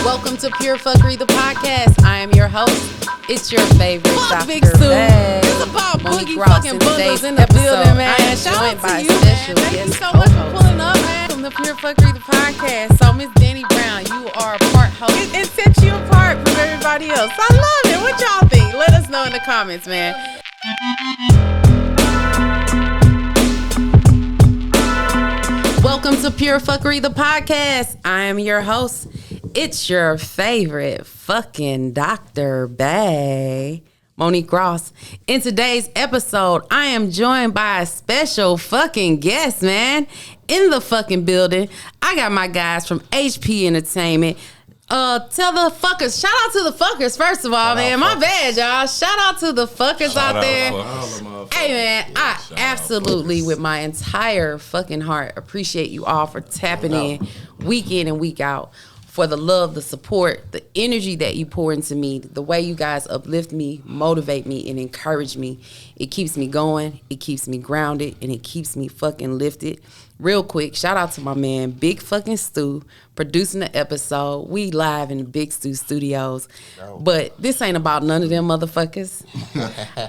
Welcome to Pure Fuckery, the podcast. I am your host. It's your favorite Dr. Big Sue. Bay. It's about Monique boogie Ross fucking in bundles today's in the episode. building, man. I am Shout joined out by to you, special man. Thank you guest so much for co-host. pulling up, man. Welcome to Pure Fuckery, the podcast. So, Miss Danny Brown, you are a part host. It sets you apart from everybody else. I love it. What y'all think? Let us know in the comments, man. Welcome to Pure Fuckery, the podcast. I am your host. It's your favorite fucking Dr. Bay, Monique Ross. In today's episode, I am joined by a special fucking guest, man. In the fucking building, I got my guys from HP Entertainment. Tell the fuckers, shout out to the fuckers, first of all, man. My bad, y'all. Shout out to the fuckers out there. Hey, man, I absolutely, with my entire fucking heart, appreciate you all for tapping in week in and week out, for the love, the support, the energy that you pour into me, the way you guys uplift me, motivate me, and encourage me. It keeps me going, it keeps me grounded, and it keeps me fucking lifted. Real quick, shout out to my man, Big fucking Stu, producing the episode. We live in the Big Stu studios. But this ain't about none of them motherfuckers.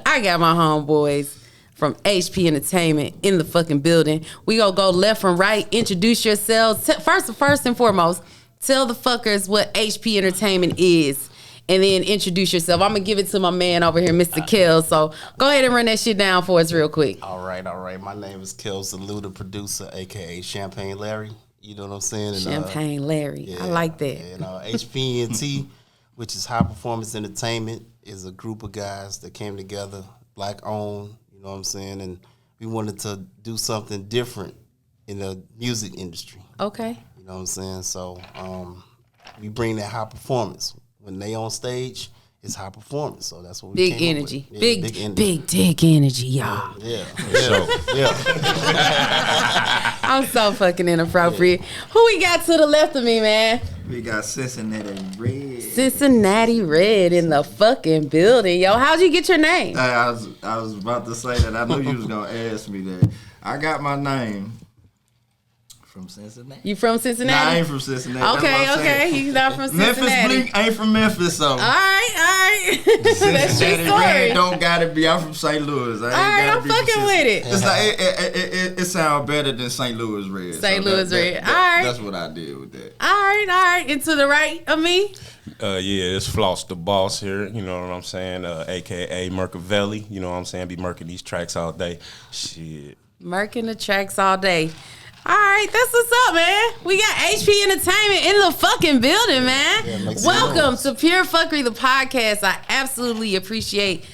I got my homeboys from HP Entertainment in the fucking building. We gonna go left from right, introduce yourselves. First and foremost, tell the fuckers what HP Entertainment is, and then introduce yourself. I'm going to give it to my man over here, Mr. Kellz. So go ahead and run that shit down for us real quick. All right. My name is Kellz, the Luda producer, a.k.a. Champagne Larry. You know what I'm saying? And, Champagne Larry. yeah, I like that. And HPNT, which is High Performance Entertainment, is a group of guys that came together, black-owned, you know what I'm saying? And we wanted to do something different in the music industry. Okay. You know what I'm saying? So we bring that high performance. When they on stage, it's high performance. So that's what we Big came energy. up with. Big energy. big dick energy, y'all. Yeah. I'm so fucking inappropriate. Who we got to the left of me, man? We got Cincinnati Red. Cincinnati Red in the fucking building. Yo, how'd you get your name? I was about to say that. I knew you was gonna ask me that. I got my name from Cincinnati. You from Cincinnati? Nah, I ain't from Cincinnati. Okay. He's not from Cincinnati. Memphis Bleak ain't from Memphis, so. All right. That's your Cincinnati story. Red don't gotta be. I'm from St. Louis. All right, I'm fucking with it. It's like it sounds better than St. Louis Red. St. Louis Red. All right. That's what I did with that. All right. And to the right of me? Yeah, it's Floss the Boss here, you know what I'm saying, a.k.a. Mercavelli, you know what I'm saying, be murking these tracks all day. Shit. Murking the tracks all day. All right, that's what's up, man. We got HP Entertainment in the fucking building, man. Yeah, welcome to Pure Fuckery, the podcast. I absolutely appreciate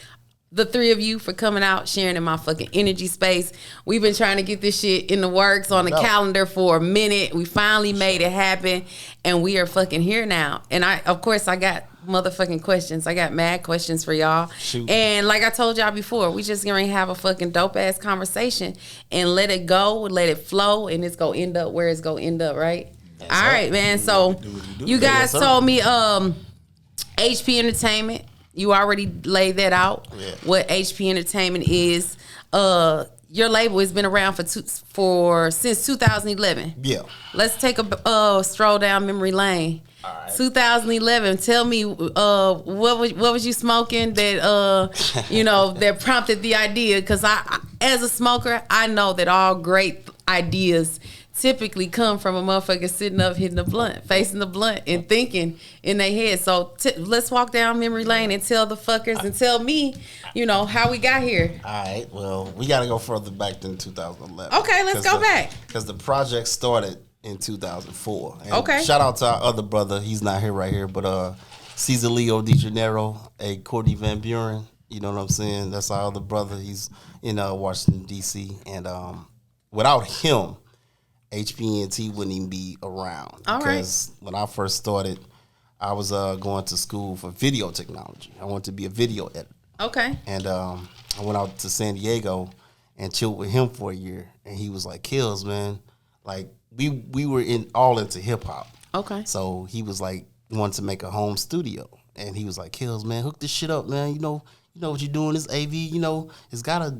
the three of you for coming out, sharing in my fucking energy space. We've been trying to get this shit in the works on the calendar for a minute. We finally made it happen, and we are fucking here now. And I got motherfucking questions. I got mad questions for y'all. Shoot. And like I told y'all before, we just gonna have a fucking dope ass conversation and let it go, let it flow, and it's gonna end up where it's gonna end up, right? All right, man. So you guys told me HP Entertainment. You already laid that out. Yeah. What HP Entertainment is. Your label has been around since 2011. Yeah. Let's take a stroll down memory lane. All right. 2011. Tell me what was you smoking that that prompted the idea? Because I, as a smoker, I know that all great ideas typically come from a motherfucker sitting up hitting the blunt, facing the blunt, and thinking in their head. So let's walk down memory lane and tell the fuckers and tell me, how we got here. All right. Well, we got to go further back than 2011. Okay, let's go back. Because the project started in 2004. And okay. Shout out to our other brother. He's not here right here, but Cesar Leo DeGennaro, Courtney Van Buren. You know what I'm saying? That's our other brother. He's in Washington, D.C. And without him, HPNT wouldn't even be around. All because when I first started, I was going to school for video technology. I wanted to be a video editor. Okay. And I went out to San Diego and chilled with him for a year. And he was like, Kellz, man, like we were all into hip hop. Okay. So he was like, wanted to make a home studio. And he was like, Kellz, man, hook this shit up, man. You know what you're doing, this AV, it's gotta,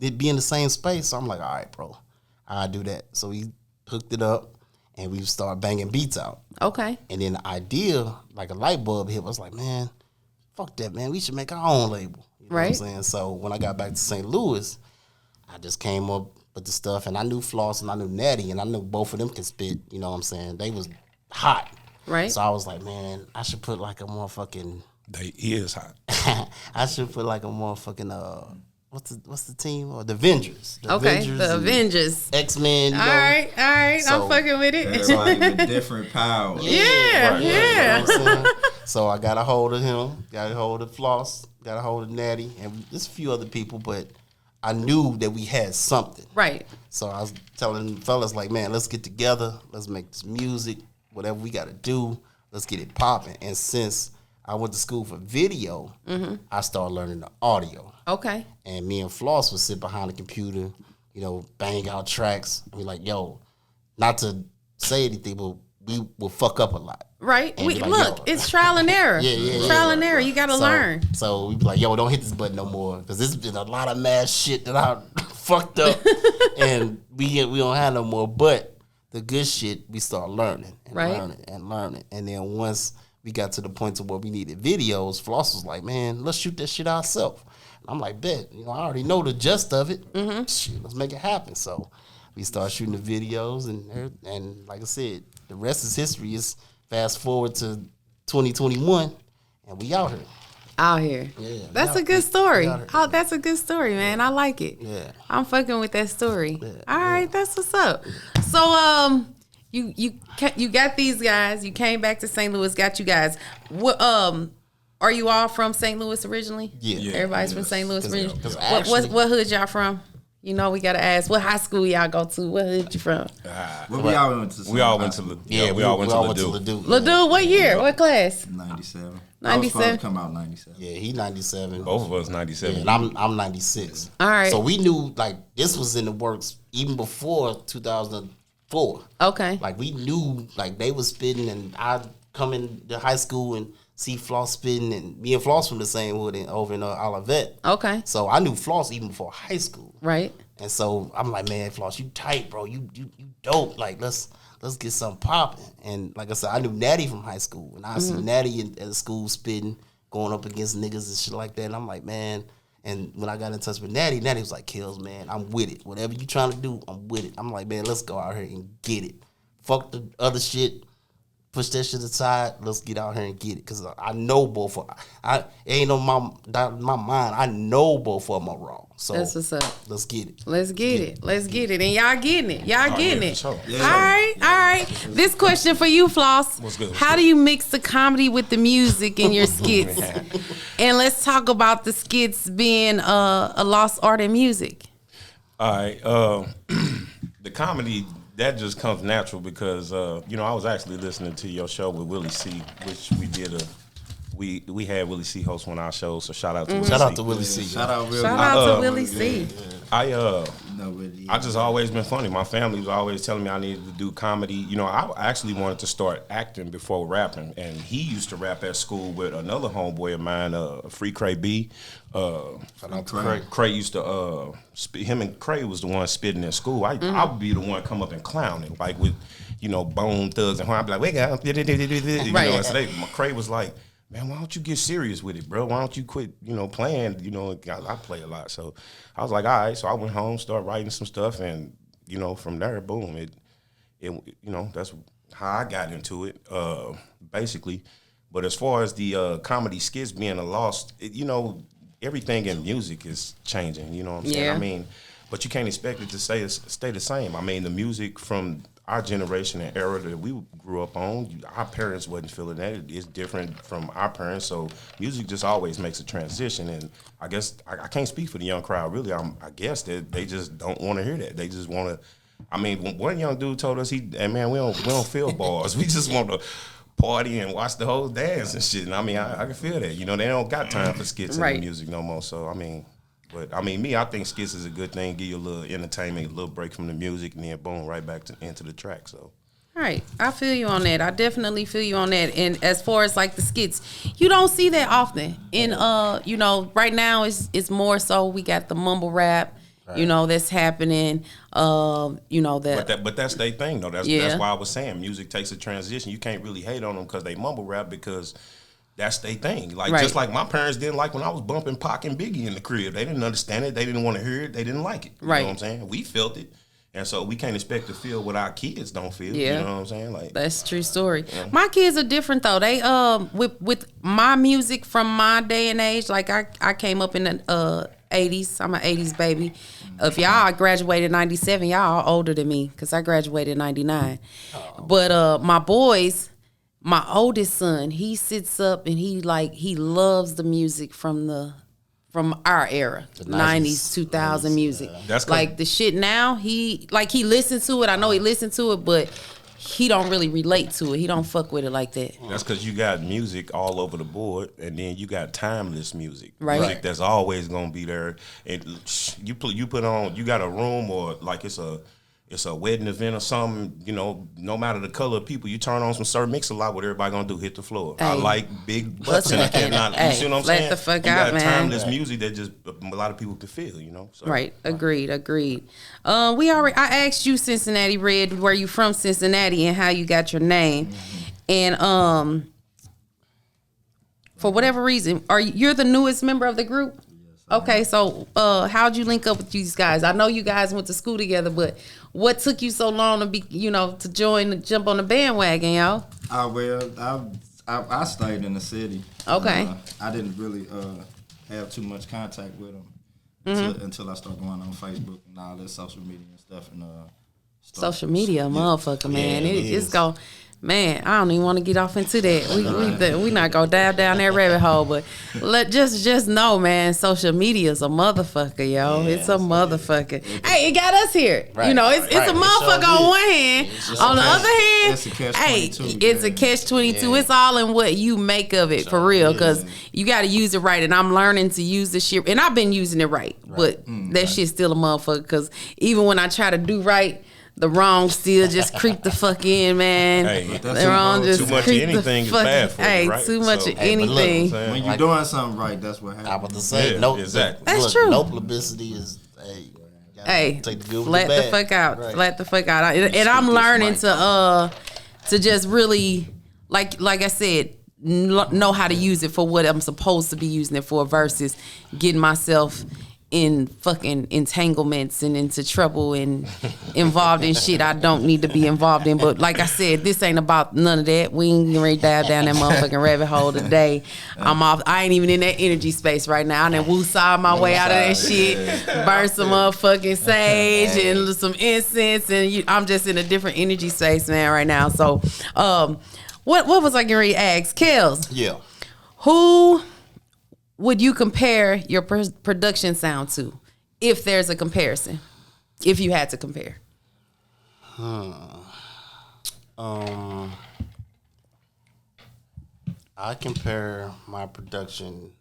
it be in the same space. So I'm like, all right, bro. I do that. So he hooked it up, and we start banging beats out. Okay. And then the idea, like a light bulb hit, I was like, man, fuck that, man. We should make our own label. You know what I'm saying? So when I got back to St. Louis, I just came up with the stuff, and I knew Floss and I knew Natty, and I knew both of them could spit. You know what I'm saying? They was hot. Right. So I was like, man, I should put like a motherfucking. They is hot. I should put like a motherfucking what's the team? Or the Avengers. The The Avengers. X-Men. You know? All right. So, I'm fucking with it. Everybody with different powers. Yeah. You know what I'm saying? So I got a hold of him, got a hold of Floss, got a hold of Natty, and there's a few other people, but I knew that we had something. Right. So I was telling the fellas, like, man, let's get together, let's make this music, whatever we got to do, let's get it popping. And since I went to school for video, I started learning the audio. Okay. And me and Floss would sit behind the computer, you know, bang out tracks. And be like, yo, not to say anything, but we will fuck up a lot. Right. And be like, Look, yo. it's trial and error. Trial and error. You got to So- learn. So we be like, yo, don't hit this button no more. Because there's been a lot of mad shit that I fucked up. And we don't have no more. But the good shit, we start learning and Right. learning and learning. And then once we got to the point to where we needed videos, Floss was like, man, let's shoot that shit ourselves. I'm like, bet. You know, I already know the gist of it. Shit, let's make it happen. So we start shooting the videos, and like I said, the rest is history. Is fast forward to 2021, and we out here. Out here. Yeah, That's we a out- good story. we out here. Oh, that's a good story, man. I like it. Yeah. I'm fucking with that story. Yeah, All right, that's what's up. So, you got these guys. You came back to St. Louis. Got you guys. What are you all from St. Louis originally? Yeah. Everybody's from St. Louis 'Cause- originally. 'cause What actually- hood y'all from? You know, we gotta ask. What high school y'all go to? What hood you from? Well, we all went to We all went to we all went to Ladue. Ladue. Ladue. What year? What class? 97. 97? I was supposed to come out 97. Yeah, he 97. Both of us 97. And I'm 96. All right. So we knew like this was in the works even before 2004. Okay. Like we knew like they was spitting, and I'd come into high school and see Floss spitting, and me and Floss from the same hood over in Olivet. Okay. So I knew Floss even before high school. Right. And so I'm like, man, Floss, you tight, bro. You dope. Like let's get something popping. And like I said, I knew Natty from high school, and I see Natty at school spitting, going up against niggas and shit like that. And I'm like, man. And when I got in touch with Natty was like, Kellz, man, I'm with it. Whatever you trying to do, I'm with it. I'm like, man, let's go out here and get it. Fuck the other shit. Push that shit aside. Let's get out here and get it. Because I know both of it ain't on my mind. I know both of them are wrong. So That's what's up. let's get it. Let's get it. Let's get it. And y'all getting it. Y'all getting yeah, it. for sure. Yeah. All right. All right. This question for you, Floss. What's good? How do you mix the comedy with the music in your skits? And let's talk about the skits being a lost art in music. All right. The comedy, that just comes natural because, I was actually listening to your show with Willie C, which we did we had Willie C host one of our shows, so shout out to Willie C. Shout out to Willie C. Shout out, Will. Shout out to Willie C. I just always been funny. My family was always telling me I needed to do comedy. You know, I actually wanted to start acting before rapping, and he used to rap at school with another homeboy of mine, Free Cray B. Cray used to him and Cray was the one spitting in school. I would be the one come up and clowning like with, Bone Thugs and I'd be like, wake up, you know. And so Cray was like, man, why don't you get serious with it, bro? Why don't you quit, playing? I play a lot. So I was like, all right. So I went home, started writing some stuff, and, from there, boom, that's how I got into it, basically. But as far as the comedy skits being a lost, everything in music is changing, you know what I'm saying? Yeah. I mean, but you can't expect it to stay the same. I mean, the music from our generation and era that we grew up on, our parents wasn't feeling that. It's different from our parents, so music just always makes a transition. And I guess I can't speak for the young crowd, really. I guess that they just don't want to hear that. They just want to. I mean, one young dude told us, hey man, we don't feel bars. We just want to party and watch the whole dance and shit. And I mean, I can feel that. They don't got time for skits in the music no more. So I mean. But I think skits is a good thing. Give you a little entertainment, a little break from the music, and then boom, right back into the track. So, All right, I feel you on that. I definitely feel you on that. And as far as like the skits, you don't see that often. And right now it's more so we got the mumble rap. you know, that's happening. You know that. But that's their thing though. That's why I was saying music takes a transition. You can't really hate on them because they mumble rap because that's their thing. Like just like my parents didn't like when I was bumping Pac and Biggie in the crib. They didn't understand it. They didn't want to hear it. They didn't like it. You know what I'm saying? We felt it. And so we can't expect to feel what our kids don't feel. Yeah. You know what I'm saying? Like that's a true story. Yeah. My kids are different though. They with my music from my day and age, like I came up in the 80s. I'm an 80s baby. If y'all graduated 97, y'all are older than me because I graduated 99. But my boys, my oldest son, he sits up and he loves the music from our era, the 90s, 2000 music. That's like the shit now, he listens to it. I know he listened to it, but he don't really relate to it. He don't fuck with it like that. That's because you got music all over the board, and then you got timeless music. Music that's always gonna be there. And you put on, you got a room or like it's a wedding event or something, you know, no matter the color of people, you turn on some Sir Mix-a-Lot, what everybody gonna do, hit the floor. I like big butts and I cannot, you see what I'm saying? Let the fuck you out, got man. timeless music that just a lot of people can feel, you know? So. Right, agreed. I asked you, Cincinnati Red, where you from Cincinnati and how you got your name. And for whatever reason, you're the newest member of the group? Okay, so how'd you link up with these guys? I know you guys went to school together, but what took you so long to jump on the bandwagon, y'all? I stayed in the city. Okay. I didn't really have too much contact with them until I started going on Facebook and all that social media and stuff. And social media, motherfucker, man. It's go. Man, I don't even want to get off into that. We not gonna dive down that rabbit hole, but just know, man, social media is a motherfucker, yo. Yeah, it's a motherfucker. Hey, it got us here. Right, you know, it's a motherfucker on one hand. On the other hand, it's a catch-22. Yeah. It's all in what you make of it, for real, because you got to use it right. And I'm learning to use this shit, and I've been using it right, but that shit's still a motherfucker. Because even when I try to do right, the wrong still just creep the fuck in, man. Hey, the wrong just too much of anything is bad for you, right? Too much of anything. Look, when you're doing something right, that's what happens. I was to say, exactly. That's true. No publicity is, take the good with flat the fuck out. Right. Flat the fuck out. And I'm learning to just really, like I said, know how to use it for what I'm supposed to be using it for versus getting myself in fucking entanglements and into trouble and involved in shit I don't need to be involved in. But like I said, this ain't about none of that. We ain't gonna ready to dive down that motherfucking rabbit hole today. I'm off. I ain't even in that energy space right now. I done woosah my way out of that shit. Burn some motherfucking sage and some incense, and I'm just in a different energy space, man, right now. So, what was I getting ready to ask? Kellz. Yeah. Who would you compare your production sound to, if there's a comparison, if you had to compare? I compare my production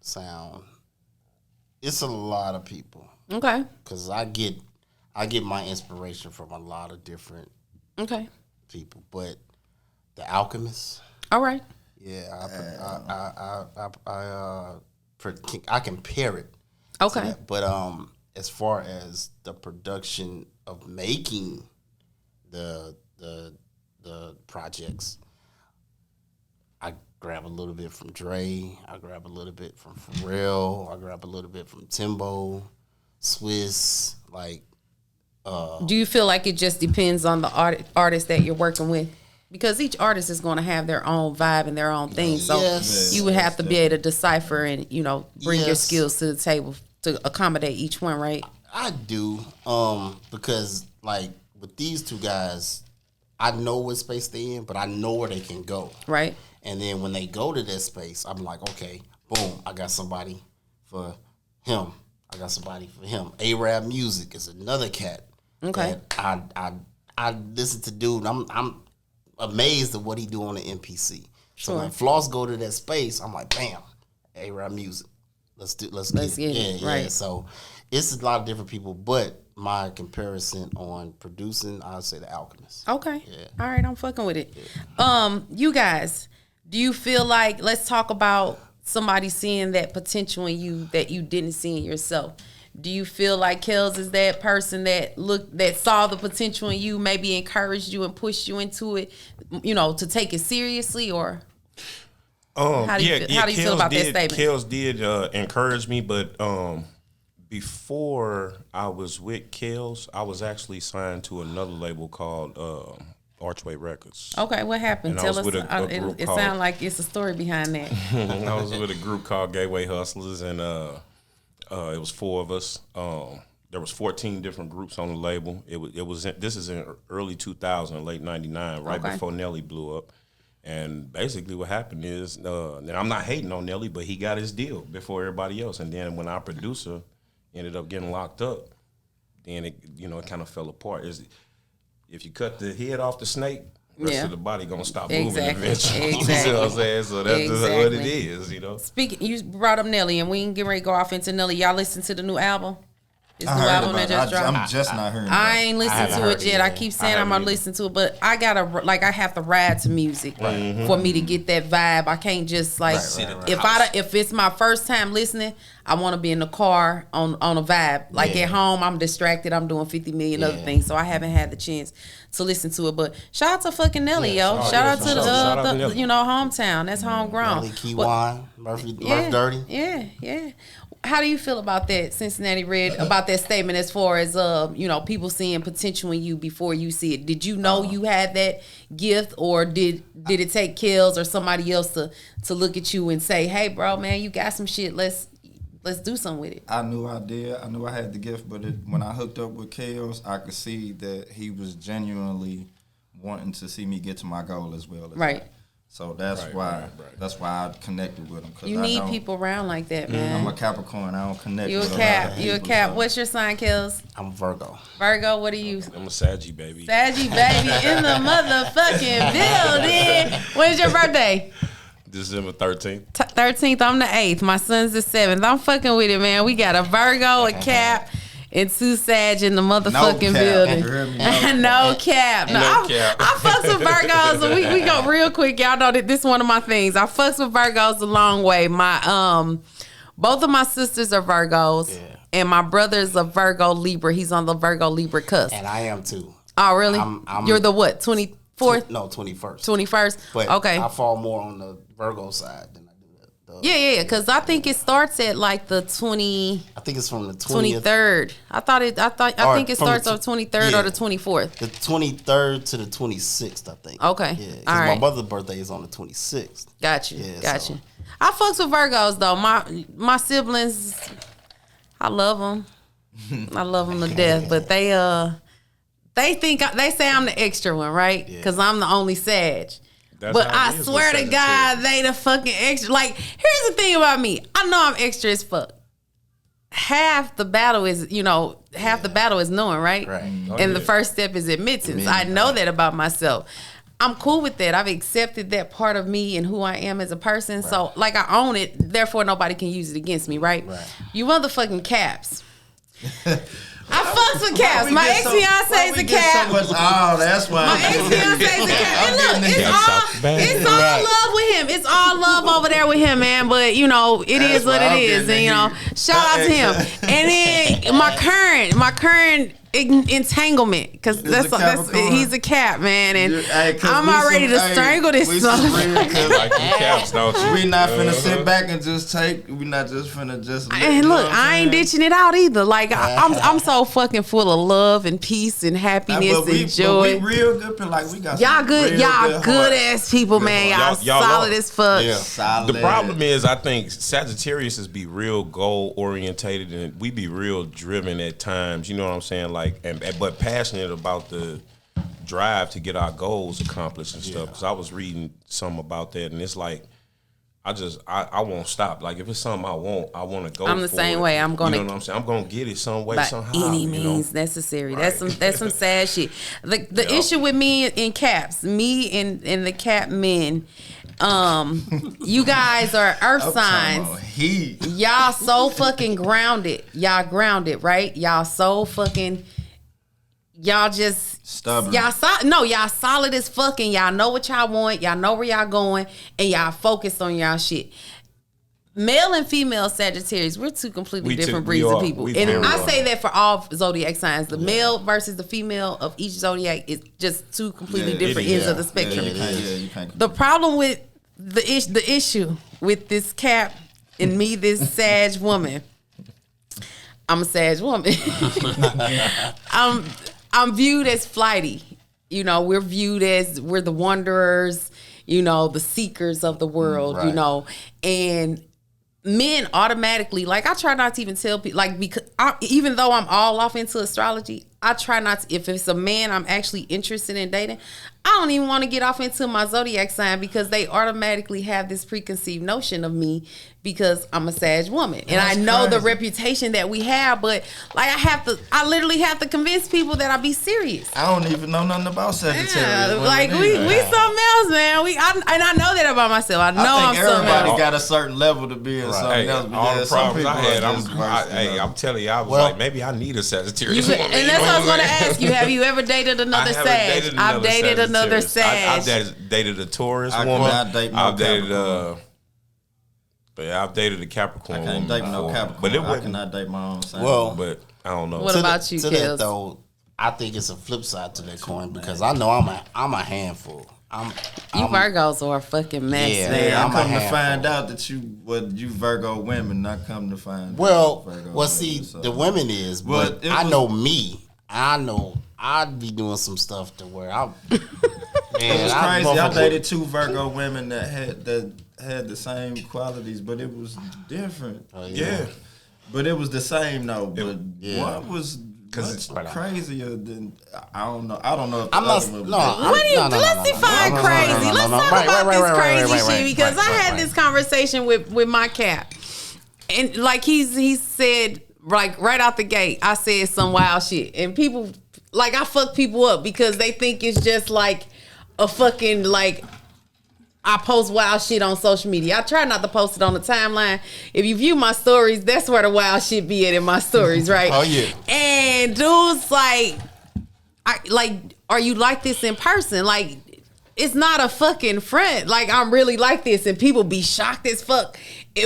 sound. It's a lot of people. Okay. Because I get my inspiration from a lot of different people. But The Alchemist. All right. Yeah, I compare it. Okay. To that. But as far as the production of making the projects, I grab a little bit from Dre. I grab a little bit from Pharrell. I grab a little bit from Timbo, Swiss. Do you feel like it just depends on the artist that you're working with? Because each artist is going to have their own vibe and their own thing. So you would have to be able to decipher and, bring your skills to the table to accommodate each one, right? I do. Because, with these two guys, I know what space they're in, but I know where they can go. Right. And then when they go to that space, I'm like, okay, boom, I got somebody for him. I got somebody for him. A-Rap Music is another cat. Okay. That I listen to, dude. I'm amazed at what he do on the MPC. Sure. So when Floss go to that space, I'm like, bam, A-Rap Music. Let's get it. Right. Yeah. So it's a lot of different people, but my comparison on producing, I'd say The Alchemist. Okay. Yeah. All right, I'm fucking with it. Yeah. You guys, do you feel like, let's talk about somebody seeing that potential in you that you didn't see in yourself. Do you feel like Kellz is that person that saw the potential in you, maybe encouraged you and pushed you into it, to take it seriously, or how do you feel about that statement? Kellz did encourage me, but before I was with Kellz, I was actually signed to another label called Archway Records. Okay, what happened? And Tell us. It sounds like it's a story behind that. I was with a group called Gateway Hustlers, and it was 4 of us. There was 14 different groups on the label. This is in early 2000, late 99, right before Nelly blew up. And basically what happened is, and I'm not hating on Nelly, but he got his deal before everybody else. And then when our producer ended up getting locked up, then it kind of fell apart. If you cut the head off the snake, the rest of the body gonna stop moving eventually. Exactly. You see what I'm saying? So that's just what it is, Speaking, you brought up Nelly, and we ain't getting ready to go off into Nelly. Y'all listen to the new album? This new album that just dropped. I'm just not hearing. I ain't listened to it yet. I keep saying I'm gonna listen to it, but I have to ride to music for me to get that vibe. I can't just if it's my first time listening, I want to be in the car on a vibe. At home, I'm distracted. I'm doing 50 million other things, so I haven't had the chance to listen to it. But shout out to fucking Nelly, yo. Shout out to the hometown. That's homegrown. Nelly, Keywan, Murphy Dirty. Yeah. How do you feel about that, Cincinnati Red, about that statement as far as people seeing potential in you before you see it? Did you know you had that gift, or did it take Kellz or somebody else to look at you and say, "Hey, bro, man, you got some shit. Let's do something with it"? I knew I did. I knew I had the gift, but when I hooked up with Kellz, I could see that he was genuinely wanting to see me get to my goal as well. Right. So that's why I connected with him. You need people around like that, man. I'm a Capricorn. I don't connect with a lot of people. You a Cap. What's your sign, Kellz? I'm Virgo. Virgo, what are you? I'm a Saggy baby. Saggy baby in the motherfucking building. When's your birthday? December 13th. 13th, I'm the 8th. My son's the 7th. I'm fucking with it, man. We got a Virgo, a Cap, and 2 Sag in the motherfucking building. No cap. I fucks with Virgos. So we go real quick. Y'all know that this is one of my things. I fucks with Virgos a long way. My both of my sisters are Virgos, and my brother is a Virgo Libra. He's on the Virgo Libra cusp. And I am too. Oh, really? You're the what? 24th? No, 21st. 21st. But okay. I fall more on the Virgo side than I do the Yeah, because I think it starts at like the 20. I think it's from the 20th. 23rd. I think it starts on 23rd or the 24th. The 23rd to the 26th, I think. Okay. Yeah, because all right. my brother's birthday is on the 26th. Got you. Yeah, got you. I fucks with Virgos though. My siblings, I love them. I love them to death, but they say I'm the extra one, right? Because I'm the only Sag. But I swear to God, they the fucking extra. Like, here's the thing about me. I know I'm extra as fuck. Half the battle is knowing, right? Right. And the first step is admittance. I know that about myself. I'm cool with that. I've accepted that part of me and who I am as a person. Right. So, like, I own it. Therefore, nobody can use it against me, right? You motherfucking Caps. I fucks with Caps. My ex-fiance is a Cap. That's why. My ex-fiance is a Cap. And look, it's all love with him. It's all love over there with him, man. But, it is what it is. And, shout out to him. And then my current entanglement, because he's a Cap, man, and I'm not ready to strangle this son. Like Caps, don't you? We not finna sit back and just take. We not just finna just. And look, I ain't ditching it out either. Like I'm so fucking full of love and peace and happiness and joy. We real good, like we got y'all good ass people, man. Y'all solid as fuck. Yeah. Solid. The problem is, I think Sagittarius is be real goal orientated, and we be real driven at times. You know what I'm saying? Like, but passionate about the drive to get our goals accomplished and stuff. Because I was reading something about that, and it's like I won't stop. Like, if it's something I want to go. I'm the same way. I'm gonna. You know what I'm saying? I'm gonna get it some way, somehow. Any means necessary. Right. That's some sad shit. The issue with me in Caps, me and the Cap men. You guys are earth signs. Y'all so fucking grounded. Y'all grounded, right? Y'all so fucking. Y'all just stubborn. Y'all solid as fucking. Y'all know what y'all want. Y'all know where y'all going, and y'all focused on y'all shit. male and female Sagittarius, we're two completely different breeds of people. And I say that for all zodiac signs. The male versus the female of each zodiac is just two completely different ends of the spectrum. You can't. The problem with the issue with this Cap and me, this Sag woman, I'm a Sag woman. I'm viewed as flighty. You know, we're viewed as we're the wanderers, you know, the seekers of the world, you know, and men automatically, like, I try not to even tell people, like, because even though I'm all off into astrology, I try not to, if it's a man I'm actually interested in dating, I don't even want to get off into my zodiac sign because they automatically have this preconceived notion of me because I'm a Sag woman. And I know the reputation that we have, but like I literally have to convince people that I be serious. I don't even know nothing about Sagittarius. Yeah, like we something else, man. And I know that about myself. I know I think everybody got a certain level to be in something else. All the problems I had, I'm telling you, I was like, maybe I need a Sagittarius woman. And that's what I was going to ask you. Have you ever dated another Sag? I've dated another Sag. I've dated a Taurus woman. I've dated a Capricorn woman. I can't date no Capricorn. But I cannot date my own sign. Well, but I don't know. What about you, Kellz? That though, I think it's a flip side to that coin because I know I'm a handful. You Virgos are a fucking mess. Yeah, I'm coming to find out that you Virgo women, not come to find. The women is, but I know me. I know I'd be doing some stuff to where I. It was crazy. I dated two Virgo women that had the same qualities, but it was different. But it was the same though. But what was crazier than I don't know. I don't know if let's define crazy. Let's talk about this crazy shit because I had this conversation with my Cap, and like he said, like right out the gate, I said some wild shit, and people like I fuck people up because they think it's just like a fucking like. I post wild shit on social media. I try not to post it on the timeline. If you view my stories, that's where the wild shit be at in my stories, right? Oh yeah. And dudes are you like this in person? Like, it's not a fucking front. Like, I'm really like this, and people be shocked as fuck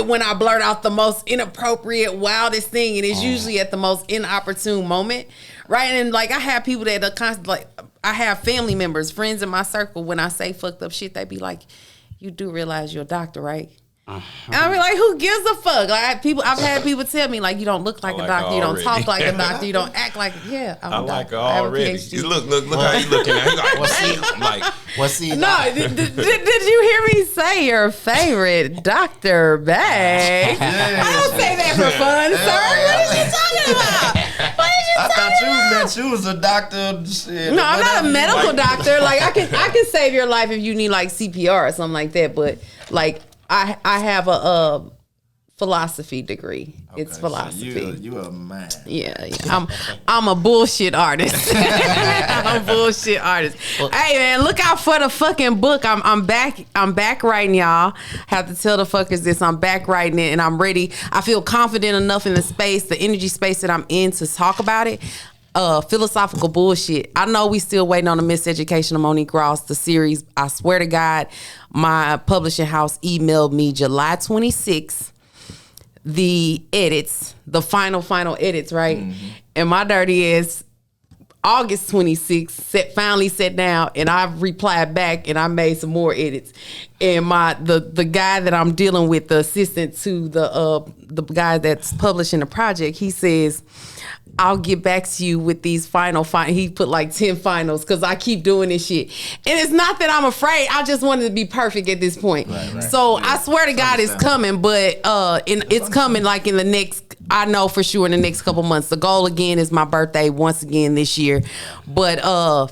when I blurt out the most inappropriate, wildest thing, and it's usually at the most inopportune moment, right? And like, I have people that are constantly like, I have family members, friends in my circle. When I say fucked up shit, they be like, "You do realize you're a doctor, right?" And I be like, "Who gives a fuck?" Like I've had people tell me like, "You don't look like a doctor. You don't talk like a doctor. You don't act like I'm a doctor. I already. Look how you looking at. What's he? No, did you hear me say your favorite Dr. Bag? I don't say that for fun, sir. What are you talking about? I thought you meant you was a doctor. Shit, no, I'm not a medical doctor. Like I can save your life if you need like CPR or something like that. But like I have a philosophy degree. Okay, it's philosophy. So you a man. Yeah. I'm a bullshit artist. I'm a bullshit artist. Hey man, look out for the fucking book. I'm back writing, y'all. Have to tell the fuckers this. I'm back writing it and I'm ready. I feel confident enough in the energy space that I'm in to talk about it. Philosophical bullshit. I know we still waiting on the Miseducation of Monique Ross, the series. I swear to God, my publishing house emailed me July 26th. The edits, the final edits, right? Mm-hmm. And my dirty ass, August 26th, finally sat down and I replied back and I made some more edits. And the guy that I'm dealing with, the assistant to the guy that's publishing the project, he says, "I'll get back to you with these final." He put like 10 finals because I keep doing this shit. And it's not that I'm afraid. I just wanted to be perfect at this point. Right. So I swear to God it's coming, but it's coming like in the next, I know for sure in the next couple months. The goal again is my birthday once again this year. But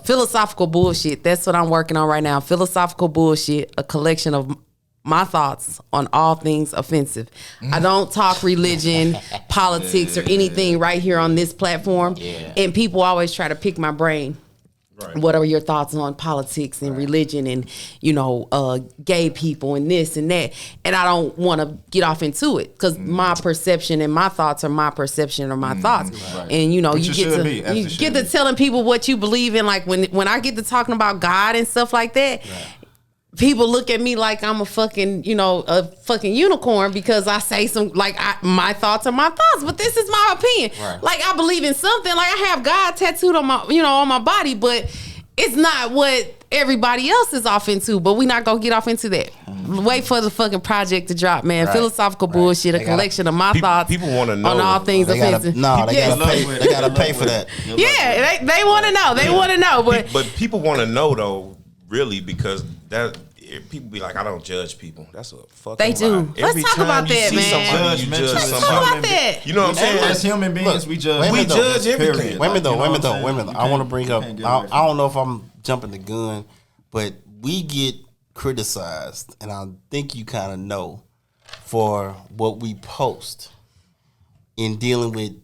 philosophical bullshit, that's what I'm working on right now. Philosophical bullshit, a collection of my thoughts on all things offensive. I don't talk religion, politics, or anything right here on this platform. Yeah. And people always try to pick my brain. Right. What are your thoughts on politics and religion and, gay people and this and that? And I don't want to get off into it because my perception and my thoughts are my perception or my thoughts. Right. And, you get to telling people what you believe in. Like when I get to talking about God and stuff like that, people look at me like I'm a fucking, a fucking unicorn because I say some, like, my thoughts are my thoughts, but this is my opinion. Right. Like, I believe in something. Like, I have God tattooed on my, on my body, but it's not what everybody else is off into. But we not gonna get off into that. Wait for the fucking project to drop, man. Right. Philosophical bullshit, a collection of my thoughts. People want to know on all things offensive. They gotta pay for that. Yeah, they want to know. They want to know, but people want to know though, really, because that. People be like, I don't judge people. That's a fucking They do. lie. Let's talk about that, man. Let's talk about that. You know what I'm saying? As human beings, we judge. We judge everything. Women though. I want to bring up. I don't know if I'm jumping the gun, but we get criticized, and I think you kind of know, for what we post in dealing with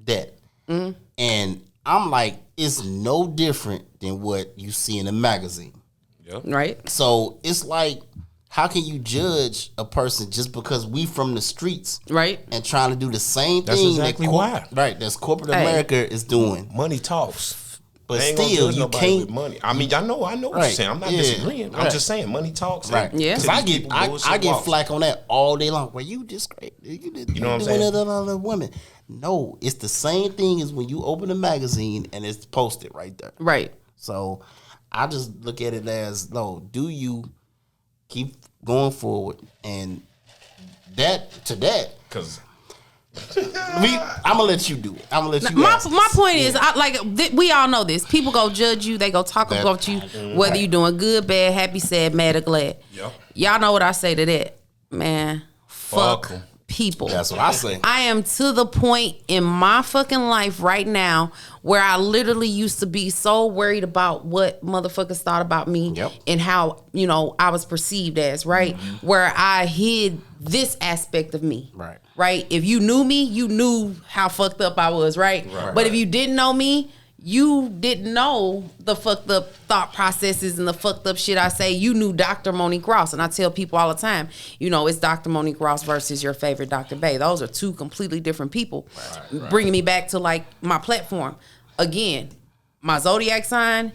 that. Mm-hmm. And I'm like, it's no different than what you see in a magazine. Yep. Right. So it's like, how can you judge a person just because we from the streets, right, and trying to do the same That's thing exactly why. Right, that's corporate America is doing. Money talks, but still you can't. With money. I mean, I know what you're saying. I'm not disagreeing. I'm just saying money talks. Right. Yeah. Because I get flack on that all day long. Well, you disgrace. You know what I'm saying? Other women. No, it's the same thing as when you open a magazine and it's posted right there. Right. So I just look at it as, no, do you keep going forward and that because I'm gonna let you do it. I'm gonna let you. My point is, we all know this. People go judge you. They go talk about you, whether you're doing good, bad, happy, sad, mad, or glad. Yep. Y'all know what I say to that, man. Fuck people. That's what I say. I am to the point in my fucking life right now where I literally used to be so worried about what motherfuckers thought about me and how, I was perceived as, right? Mm-hmm. Where I hid this aspect of me. Right. Right? If you knew me, you knew how fucked up I was, right? But if you didn't know me, you didn't know the fucked up thought processes and the fucked up shit I say. You knew Dr. Monique Ross. And I tell people all the time, it's Dr. Monique Ross versus your favorite Dr. Bay. Those are two completely different people. Right. Bringing me back to like my platform. Again, my zodiac sign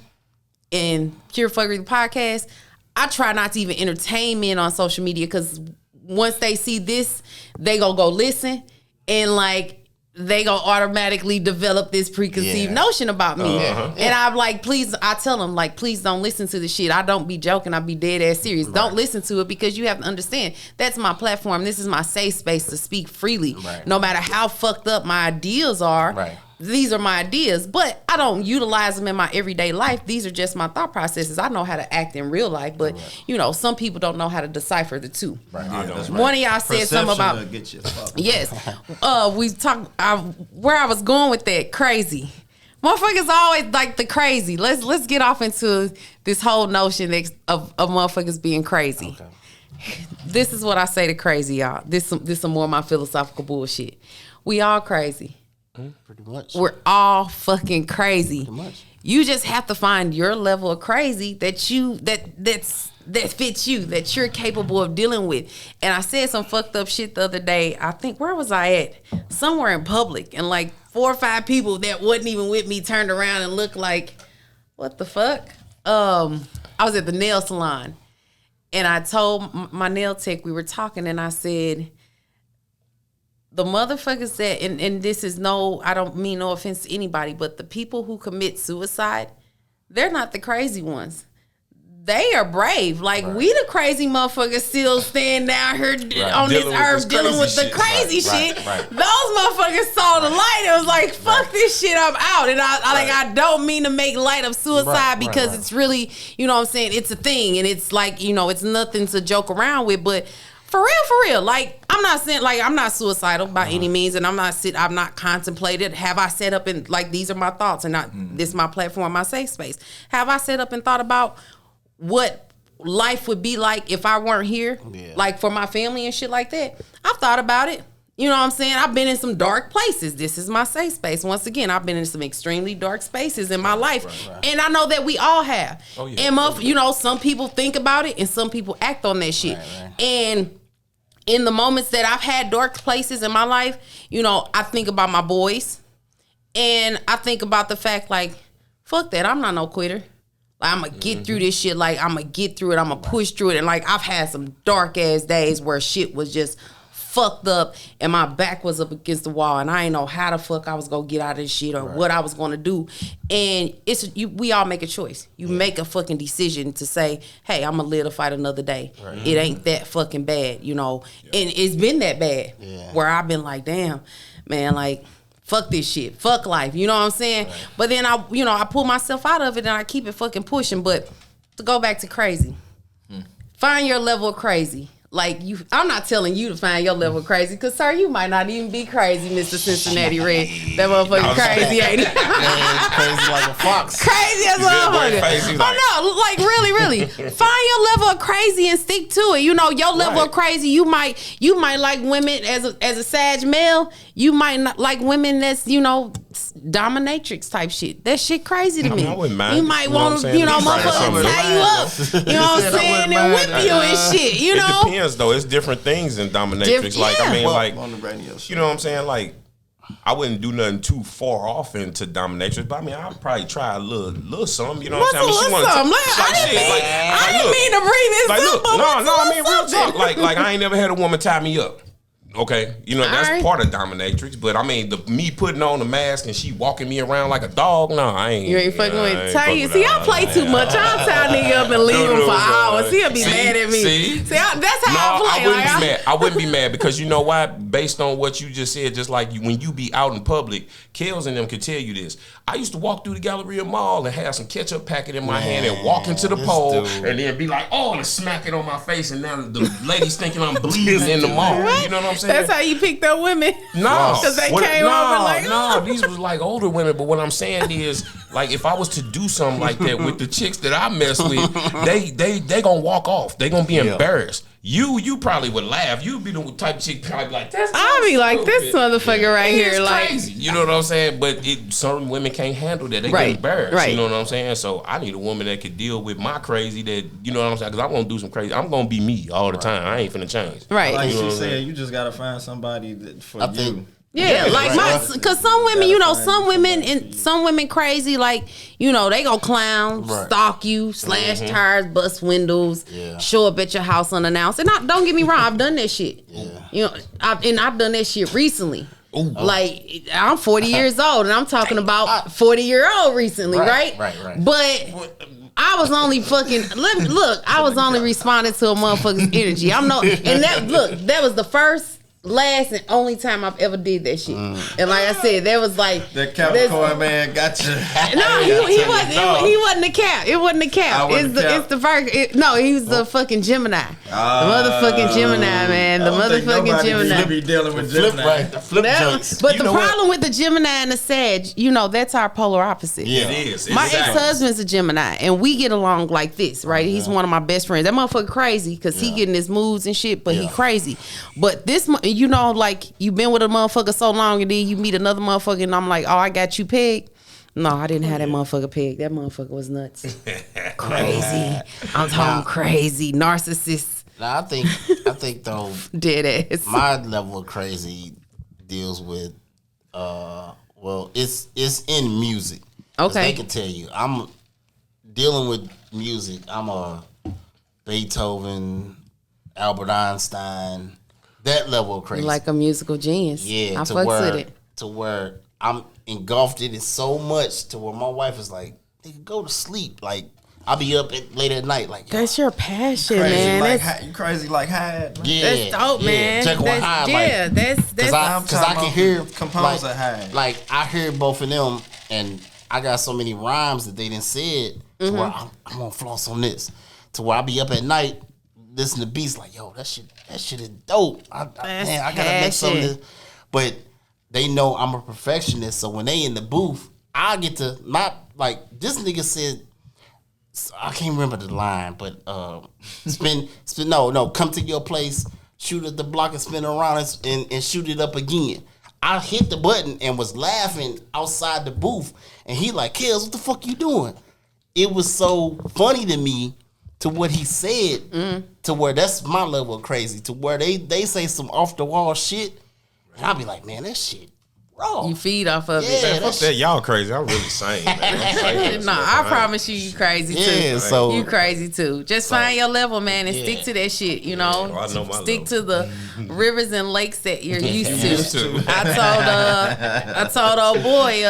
and Pure Fuckery the podcast, I try not to even entertain men on social media because once they see this, they gonna go listen and like, they gonna automatically develop this preconceived notion about me. And I'm like, I tell them, like, please don't listen to the shit. I don't be joking. I be dead ass serious. Right. Don't listen to it because you have to understand that's my platform. This is my safe space to speak freely. Right. No matter how fucked up my ideas are. Right. These are my ideas, but I don't utilize them in my everyday life. These are just my thought processes. I know how to act in real life, but some people don't know how to decipher the two. Right. One of y'all said something about we talked where I was going with that crazy. Motherfuckers always like the crazy. Let's get off into this whole notion of motherfuckers being crazy. Okay. This is what I say to crazy, y'all. This some more of my philosophical bullshit. We all crazy. Pretty much. We're all fucking crazy. Pretty much. You just have to find your level of crazy that fits you, that you're capable of dealing with. And I said some fucked up shit the other day. I think, where was I at? Somewhere in public. And like 4 or 5 people that wasn't even with me turned around and looked like, what the fuck? I was at the nail salon. And I told my nail tech, we were talking, and I said, the motherfuckers that, and this is I don't mean no offense to anybody, but the people who commit suicide, they're not the crazy ones. They are brave. Like, we the crazy motherfuckers still stand down here on this earth dealing with the crazy shit. Right. Those motherfuckers saw the light. It was like, fuck this shit, I'm out. And I don't mean to make light of suicide because it's really, what I'm saying, it's a thing. And it's like, it's nothing to joke around with. But for real, like, I'm not saying, like, I'm not suicidal by any means, and I'm not contemplated. Have I set up and, like, these are my thoughts, and this is my platform, my safe space. Have I set up and thought about what life would be like if I weren't here, like, for my family and shit like that? I've thought about it. You know what I'm saying? I've been in some dark places. This is my safe space. Once again, I've been in some extremely dark spaces in my life. Right. And I know that we all have. Oh, yeah. And, some people think about it and some people act on that shit. Right. And in the moments that I've had dark places in my life, I think about my boys. And I think about the fact, like, fuck that. I'm not no quitter. Like, I'm going to get through this shit. Like, I'm going to get through it. I'm going to push through it. And, like, I've had some dark-ass days where shit was just fucked up and my back was up against the wall and I ain't know how the fuck I was going to get out of this shit or what I was going to do. And we all make a choice. You make a fucking decision to say, hey, I'm going to live to fight another day. Right. It ain't that fucking bad, you know. Yeah. And it's been that bad where I've been like, damn, man, like, fuck this shit. Fuck life. You know what I'm saying? Right. But then I pull myself out of it and I keep it fucking pushing. But to go back to crazy, find your level of crazy. Like, I'm not telling you to find your level of crazy, because, sir, you might not even be crazy, Mr. Cincinnati Red. That motherfucker crazy, ain't he? Yeah, crazy like a fox. Crazy as a motherfucker. No, like, really. Find your level of crazy and stick to it. You know, your level of crazy, you might like women as a Sag male. You might not like women that's, you know, dominatrix type shit. That shit crazy to me. I wouldn't mind. You might want to, you know, motherfucker tie you up. You know what I'm saying? And whip you and shit, you know? It depends, though. It's different things in dominatrix. Like, I mean, like, you know what I'm saying? Like, I wouldn't do nothing too far off into dominatrix, but I mean, I'd probably try a little something. You know what I'm saying? I didn't mean to bring this up. No, I mean, real talk. Like, I ain't never had a woman tie me up. Okay, you know, that's part of dominatrix, but I mean, me putting on the mask and she walking me around like a dog, no, I ain't. You ain't fucking with Ty. See, I play too much. I'll tie a nigga up and leave him for hours. He'll be mad at me. See, that's how I play. I wouldn't be mad. I wouldn't be mad because you know why? Based on what you just said, just like when you be out in public, Kellz and them can tell you this. I used to walk through the Galleria Mall and have some ketchup packet in my hand and walk into the pole and then be like, oh, and smack it on my face, and now the ladies thinking I'm bleeding in the mall. You know what I'm saying? That's how you picked up women. No, because they came over like, no, these was like older women. But what I'm saying is, like, if I was to do something like that with the chicks that I mess with, they gonna walk off. They gonna be embarrassed. You probably would laugh. You'd be the type of chick probably be like, I'll be like, this motherfucker right here, like, crazy. You know what I'm saying? But some women can't handle that. They get embarrassed. Right. You know what I'm saying? So I need a woman that could deal with my crazy. That, you know what I'm saying? Because I'm gonna do some crazy. I'm gonna be me all the time. I ain't finna change. Right. Like she said, you just gotta find somebody for you. Yeah, like because some women, you know, some women crazy, like, you know, they gonna clown, stalk you, slash tires, bust windows, show up at your house unannounced. And don't get me wrong, I've done that shit. Yeah. You know, I've done that shit recently. Ooh. Like, I'm 40 years old, and I'm talking about 40-year-old recently, right? Right. But I was only I was only responding to a motherfucker's energy. That was the first, last, and only time I've ever did that shit. And like I said, that was like that Capricorn man got you. No, he wasn't. No. He wasn't the cap. It wasn't the cap. It's the first. He was the fucking Gemini. The motherfucking Gemini, man. The motherfucking Gemini. Be dealing with Gemini. The flip jokes. But the problem with the Gemini and the Sag, you know, that's our polar opposite. Yeah, it is. My ex-husband's a Gemini, and we get along like this, right? He's one of my best friends. That motherfucker crazy because he getting his moods and shit, but he crazy. But this, you know, like, you been with a motherfucker so long, and then you meet another motherfucker, and I'm like, oh, I got you pegged. No, I didn't have that motherfucker pegged. That motherfucker was nuts. Crazy. I'm talking crazy. Narcissist. Now, I think though, dead ass. My level of crazy deals with, it's in music. Okay. They can tell you, I'm dealing with music. I'm a Beethoven, Albert Einstein, that level of crazy. Like a musical genius. Yeah, I fucks with it. To where I'm engulfed in it so much to where my wife is like, nigga, go to sleep. Like, I'll be up late at night. Like, that's your passion, crazy, man. You crazy like Hyde. Yeah, that's dope, man. Check with Hyde. Yeah, that's because I can hear composer Hyde. Like, I hear both of them, and I got so many rhymes that they didn't say it to where I'm gonna floss on this. To where I be up at night, listen to beats like, yo, that shit is dope. I gotta make something. But they know I'm a perfectionist, so when they in the booth, I get to not like this nigga said. I can't remember the line, but come to your place, shoot at the block and spin around and shoot it up again. I hit the button and was laughing outside the booth, and he like, Kellz, what the fuck you doing? It was so funny to me to what he said, to where that's my level of crazy, to where they say some off the wall shit, and I'll be like, man, that shit raw. You feed off of Yeah, it. Man, fuck that. Y'all crazy. I'm really sane, man. I'm sane. No, I promise you crazy too. Yeah, so You crazy too. Just find your level, man, and stick to that shit. You know, well, I know my stick level. to the rivers and lakes that you're used to. I told old boy,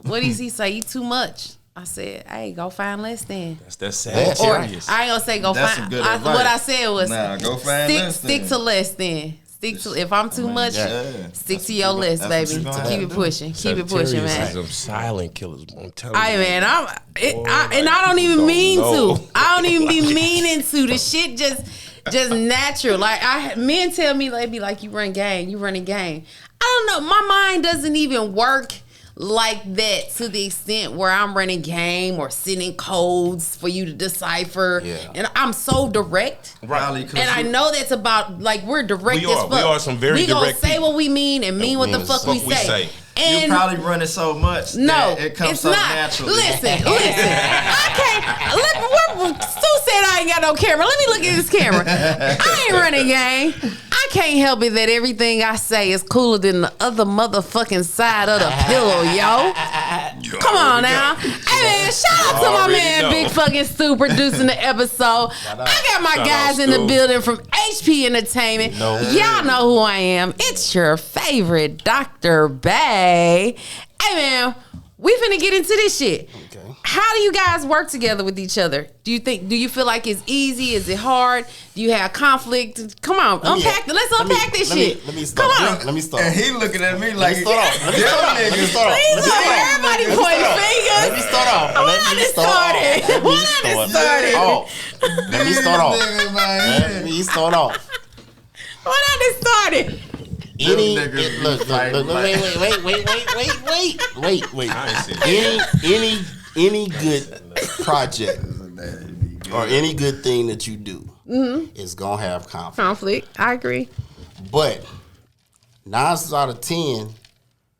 what does he say? You too much. I said, hey, go find less then. That's sad. Or I Serious. ain't gonna say go That's find. some good advice. What I said was Go find less stick then. to less then. Stick to if I'm too much, stick to your list, that's baby. what you Keep gonna it pushing. Keep it pushing, man. Some silent killers. I'm telling you. I man, I don't even mean to. I don't even be meaning to. The shit just natural. Like men tell me they be like, you running game. I don't know. My mind doesn't even work like that to the extent where I'm running game or sending codes for you to decipher. Yeah. And I'm so direct. Right. And I know that's about, like, we're direct as fuck. We are some very we direct gonna say people. what we mean and mean what the fuck we say. And you probably run it so much no, that it comes it's so not. naturally. Listen. I can't. Stu said I ain't got no camera. Let me look at this camera. I ain't running game. I can't help it that everything I say is cooler than the other motherfucking side of the pillow, yo. Come on now. Hey, man, shout out to my man, Big fucking Stu, producing the episode. I got my guys in the building from HP Entertainment. Y'all know who I am. It's your favorite Dr. Bay. Hey, man, we finna get into this shit. Okay. How do you guys work together with each other? Do you feel like it's easy? Is it hard? Do you have conflict? Come on, let's unpack this shit. Let me start. Come on. Let me start. And he looking at me like, Let me start off. Please, everybody pointing fingers. Let me start off. Let me start off. Any niggas look, be fighting wait. Any good project or any good thing that you do is gonna have conflict. I agree. But 9 out of 10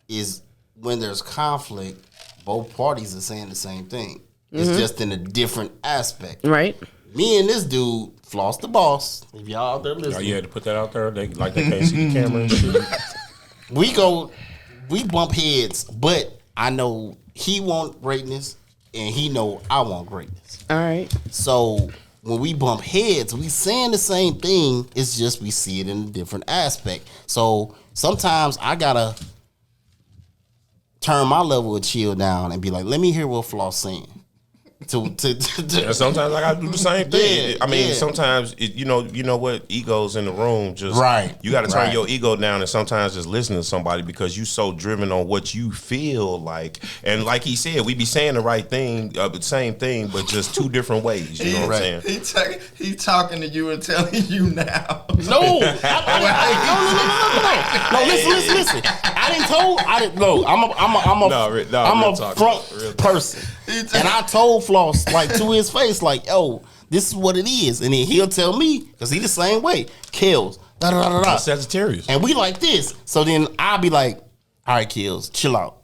is when there's conflict, both parties are saying the same thing. It's just in a different aspect. Right. Me and this dude, Floss the Boss, if y'all out there listening. Oh, you had to put that out there? They can't see the camera and shit. We bump heads, but I know he want greatness and he know I want greatness. All right. So when we bump heads, we saying the same thing. It's just we see it in a different aspect. So sometimes I gotta turn my level of chill down and be like, let me hear what Floss saying. Yeah, sometimes I gotta do the same thing. Yeah, I mean, yeah. sometimes you know what, egos in the room. Just Right, you got to turn right. your ego down and sometimes just listen to somebody because you so driven on what you feel like. And like he said, we be saying the right thing, the same thing, but just two different ways. You know what I'm saying? He talking to you and telling you now. No, listen. I'm a front person. And I told Floss, like, to his face, like, yo, this is what it is. And then he'll tell me, because he the same way, Kellz, da-da-da-da-da. Sagittarius. And we like this. So then I'll be like, all right, Kellz, chill out.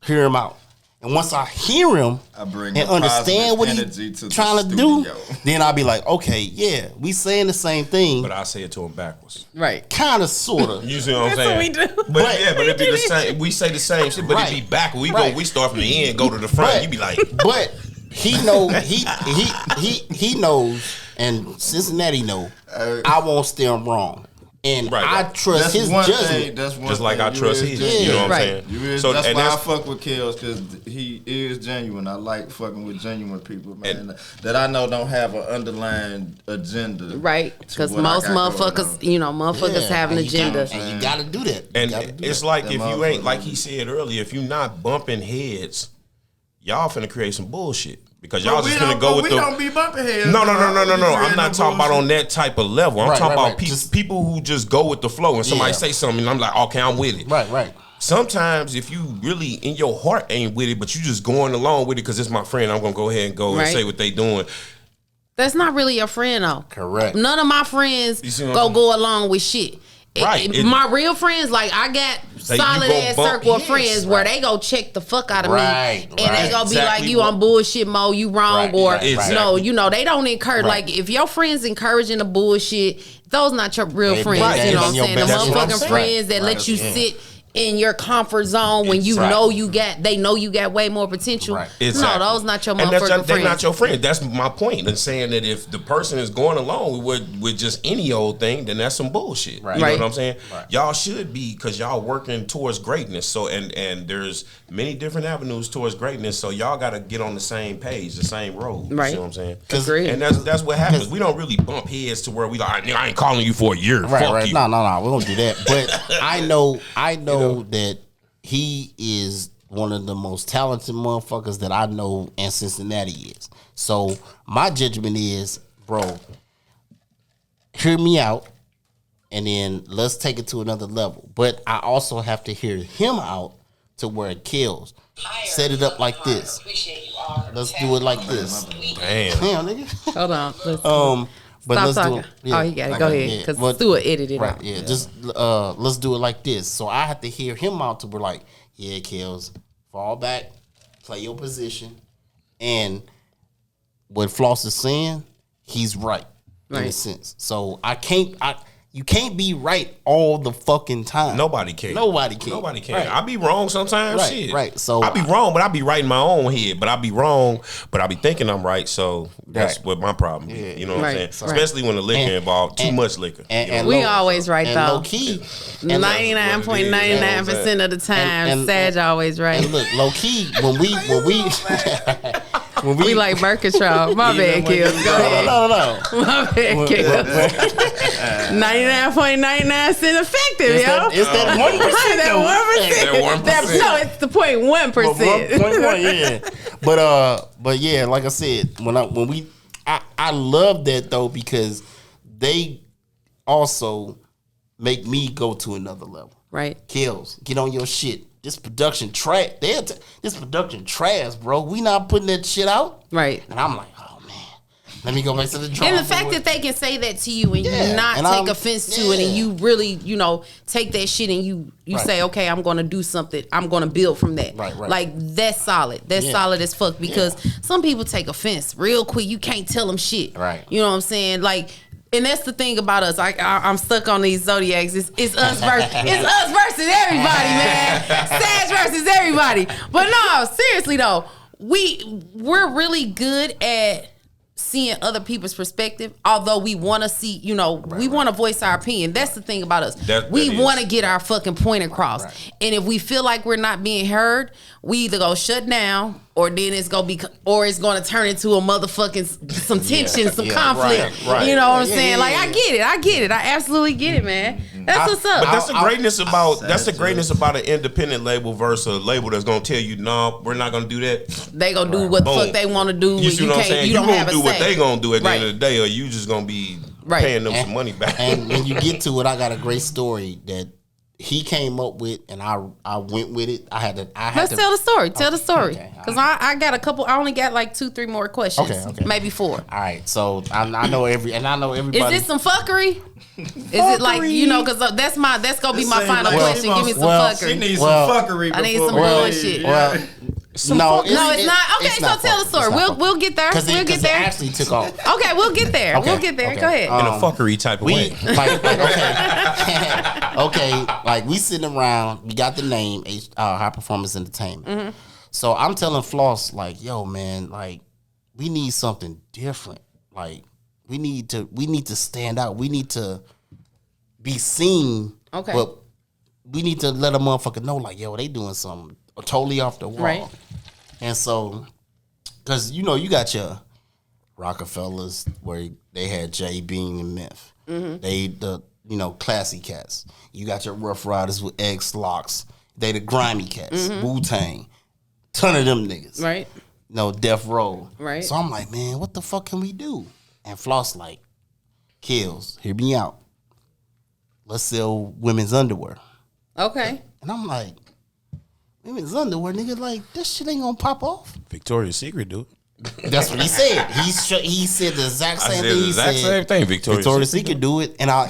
Hear him out. And once I hear him bring and the understand what energy he's to the trying to do, studio. then I'll be like, okay, yeah, we saying the same thing. But I say it to him backwards. Right. Kind of, sort of. You see what I'm That's what saying? we do. But it be the same. We say the same shit, but it be back. We we start from the end, go to the front. But- You be like, But he know he knows, and Cincinnati know I won't steer him wrong, and Right, I right. trust his judgment. just like I trust his. You know what I'm Right. saying? That's and why I fuck with Kellz, because he is genuine. I like fucking with genuine people, man. That I know don't have an underlying agenda. Right. Because what I most got going motherfuckers, motherfuckers have an and you agenda. gotta- and you got to do that. You And gotta do it's that. like That if you ain't, motherfucker. like he said earlier, if you not bumping heads, y'all finna create some bullshit. Because y'all just finna go with we the. don't be bumping heads. No. We I'm not creating talking about on that type of level. I'm Right, talking right, about right. people who just go with the flow and somebody Yeah. say something and I'm like, okay, I'm with it. Right. Sometimes if you really in your heart ain't with it, but you just going along with it because it's my friend, I'm gonna go ahead and go and Right. say what they doing. That's not really your friend, though. Correct. None of my friends You see what I'm go along with shit. Right. My real friends, like, I got Say you solid gon' ass bump circle of heads, friends where they go check the fuck out of Right, me, and they right. gonna be Exactly like, you on bullshit mode, you wrong, Right, or right, right. no, they don't encourage. Right. Like, if your friends encouraging the bullshit, those not your real Right, friends. right. You know what I'm That's your saying? The best friend. motherfucking Right, friends that right, let you yeah. sit in your comfort zone when you know they know you got way more potential. Right. Exactly. No, those not your motherfucking friends. They're not your friend. That's my point in saying that if the person is going along with just any old thing, then that's some bullshit. Right. You know what I'm saying? Right. Y'all should be, because y'all working towards greatness. So and there's many different avenues towards greatness. So y'all got to get on the same page, the same road. Right. You know what I'm saying? Agreed. And that's what happens. We don't really bump heads to where we like, I ain't calling you for a year. Right. Fuck you. No. We don't do that. But I know that he is one of the most talented motherfuckers that I know in Cincinnati is. So my judgment is, bro, hear me out, and then let's take it to another level. But I also have to hear him out to where it kills. Set it up like this. Let's do it like this. Damn, nigga. Hold on. But Stop let's talking. do it. Yeah, you got it. Go ahead. Because Stuart edited it out. Yeah, just let's do it like this. So I have to hear him out to be like, yeah, Kellz, fall back, play your position. And what Floss is saying, he's right in a sense. So you can't be right all the fucking time. Nobody can. Right. I be wrong sometimes. Right, shit. right. So I be wrong, but I be right in my own head. But I be wrong, but I be thinking I'm right. So that's what my problem is. Yeah. You know what I'm saying? So, especially when the liquor involved, too much liquor. And we always right though. Low key, 99.99% of the time, Sag always right. And look, low key, when we we like Mercantile. My bad, Kellz. Go ahead. No. My bad, Kellz. 99.99% effective, yo. It's that 1%. That 1%. No, it's the 0.1%. 0.1, yeah. But yeah, like I said, I love that though, because they also make me go to another level. Right. Kellz, get on your shit. This production trash. This production trash, bro. We not putting that shit out. Right. And I'm like, oh man, let me go back to the drawing board. And the fact that they can say that to you and you not take offense to it, and you really, take that shit and you say, okay, I'm gonna do something. I'm gonna build from that. Right. Like that's solid. That's solid as fuck, because some people take offense real quick. You can't tell them shit. Right. You know what I'm saying? Like. And that's the thing about us. I'm stuck on these zodiacs. It's us versus everybody, man. Sag versus everybody. But no, seriously though, we're really good at seeing other people's perspective. Although we want to see, we want to voice our opinion. That's the thing about us. We want to get our fucking point across. Right. And if we feel like we're not being heard, we either go shut down, or then it's gonna turn into a motherfucking some tension, some conflict. Right. You know what I'm saying? Like I get it. I absolutely get it, man. That's what's up. But that's the greatness about an independent label versus a label that's gonna tell you, no, we're not gonna do that. They gonna do what the fuck they want to do. You see what I'm saying? You don't have a say. You gonna do what they gonna do at the end of the day, or you just gonna be paying them some money back. And when you get to it, I got a great story that he came up with, and I went with it. Let's tell the story. Tell the story, because I got a couple. I only got like 2-3 more questions. Okay. Maybe 4. All right. So I know everybody. Is this some fucking? Is it like, because that's gonna be my final question. Give me some fuckery. She needs some fuckery. I need some bullshit. No, it's not. Okay, so tell the story. We'll get there. We'll get there. It actually took off. Okay, we'll get there. Okay. We'll get there. Go ahead. In a fuckery type of way. Okay, like we sitting around. We got the name High Performance Entertainment. Mm-hmm. So I'm telling Floss, like, yo, man, like we need something different. Like we need to stand out. We need to be seen. Okay. But we need to let a motherfucker know, like, yo, they doing something totally off the wall. Right. And so, because, you got your Rockefellers where they had Jay Bean and Meth. Mm-hmm. Classy cats. You got your Rough Riders with X Locks. They the grimy cats. Mm-hmm. Wu-Tang. Ton of them niggas. Right. Death Row. Right. So I'm like, man, what the fuck can we do? And Floss like, Kellz, hear me out. Let's sell women's underwear. Okay. And I'm like, women's underwear, nigga, like, this shit ain't gonna pop off. Victoria's Secret, dude. That's what he said. He said the exact same thing. The exact same thing. Victoria's Secret do it, and why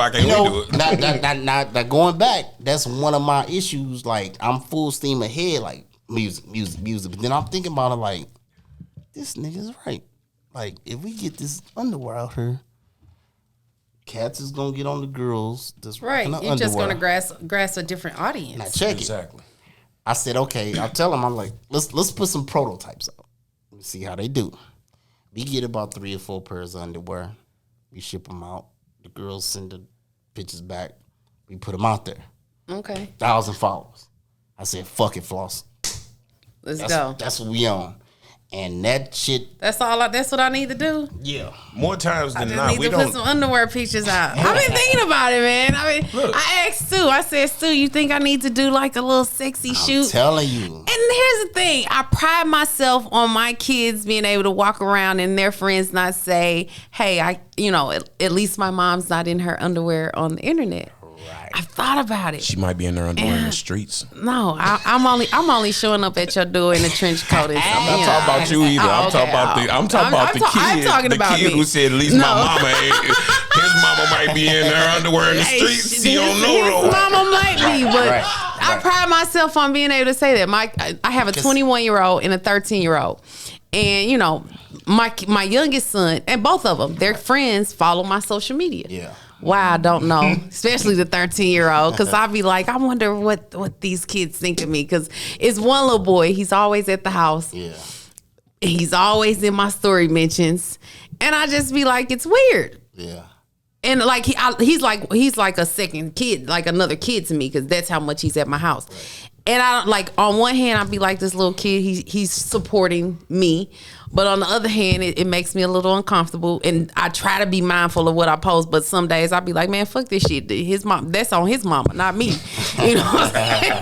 can't we do it? Not going back. That's one of my issues. Like, I'm full steam ahead, like music. But then I'm thinking about it, like, this nigga's right. Like, if we get this underwear out here, Cats is gonna get on the girls. That's Right. rocking the You're just underwear. gonna grasp a different audience. Now check it. Exactly. I said, okay. I'll tell them. I'm like, let's put some prototypes out. Let's see how they do. We get about 3 or 4 pairs of underwear. We ship them out. The girls send the pictures back. We put them out there. Okay. 1,000 followers. I said, fuck it, Floss. Let's go. That's what we on. And that shit. That's what I need to do. Yeah. More times I than just not, need we to don't. put some underwear pictures out. I've been thinking about it, man. Look. I asked Stu. I said, Stu, you think I need to do like a little sexy shoot? I'm telling you. And here's the thing. I pride myself on my kids being able to walk around and their friends not say, hey, at least my mom's not in her underwear on the internet. Right. I thought about it. She might be in there underwear in the streets. No, I'm only showing up at your door in a trench coat. And, I'm not talking about you either. I'm talking about the kid. I'm talking the about kid me. who said at least my mama ain't. His mama might be in there underwear in the streets. He don't know His though. mama might be, but Right. I pride myself on being able to say that. I have a 21-year-old and a 13-year-old, and my youngest son and both of them, their friends follow my social media. Yeah. Why, I don't know, especially the 13-year-old, because I'll be like, I wonder what these kids think of me, because it's one little boy, he's always at the house. Yeah. He's always in my story mentions, and I just be like, it's weird. Yeah. And like he's like a second kid, like another kid to me, because that's how much he's at my house. Right. And I like, on one hand, I'd be like, this little kid, he's supporting me, but on the other hand, it makes me a little uncomfortable. And I try to be mindful of what I post, but some days I'd be like, man, fuck this shit. His mom, that's on his mama, not me. You know what I'm saying?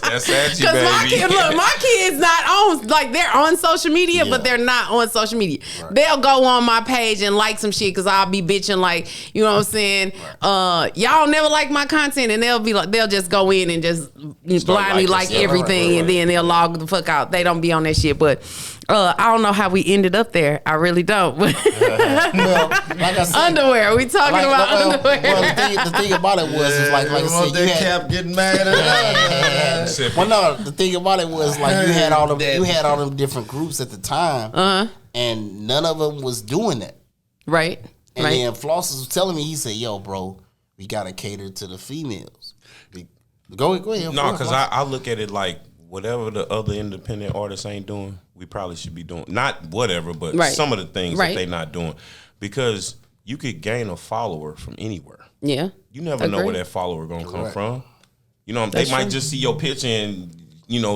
That's at you, baby. My kids not on, like, they're on social media, but they're not on social media. Right. They'll go on my page and like some shit because I'll be bitching, like, you know what I'm saying? Right. Y'all never like my content, and they'll just go in and just blindly like everything, and then they'll log the fuck out. They don't be on that shit, but I don't know how we ended up there. I really don't. Well, like I said, underwear. We talking about underwear. Well, the thing about it was like I said, that Cap getting mad at us. Well, no, the thing about it was like you had all them different groups at the time, and none of them was doing that. Right. And then Floss was telling me, he said, "Yo, bro, we gotta cater to the females." Go ahead. No, because I look at it like whatever the other independent artists ain't doing, we probably should be doing. Not whatever, but some of the things that they not doing, because you could gain a follower from anywhere. Yeah. You never know where that follower gonna come from. You know, they might just see your picture and,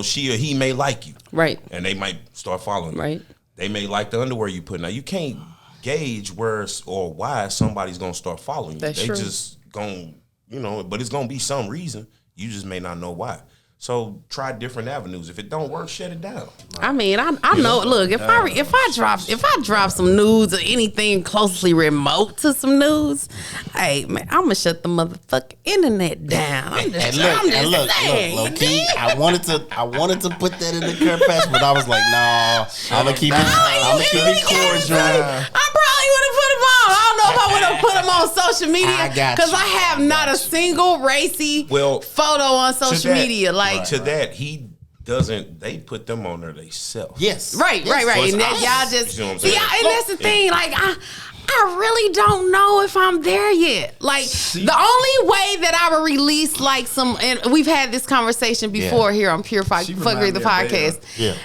she or he may like you. Right. And they might start following you. Right. They may like the underwear you put. Now, you can't gauge where or why somebody's going to start following you. They just going to, but it's going to be some reason. You just may not know why. So try different avenues. If it don't work, shut it down. I mean, I know. Look, if I drop some nudes or anything closely remote to some nudes, hey man, I'm gonna shut the motherfucking internet down. I'm just saying. Low key, I wanted to put that in the current patch, but I was like, no, I'm gonna keep it cordial. I probably would have put them on. I don't know if I would have put them on social media because I have not a single racy photo on social media. Like to that, he doesn't. They put them on there themselves. Yes, right. And that y'all just and that's the thing. Like I really don't know if I'm there yet. Like the only way that I would release like some, and we've had this conversation before here on Pure Fuckery the podcast.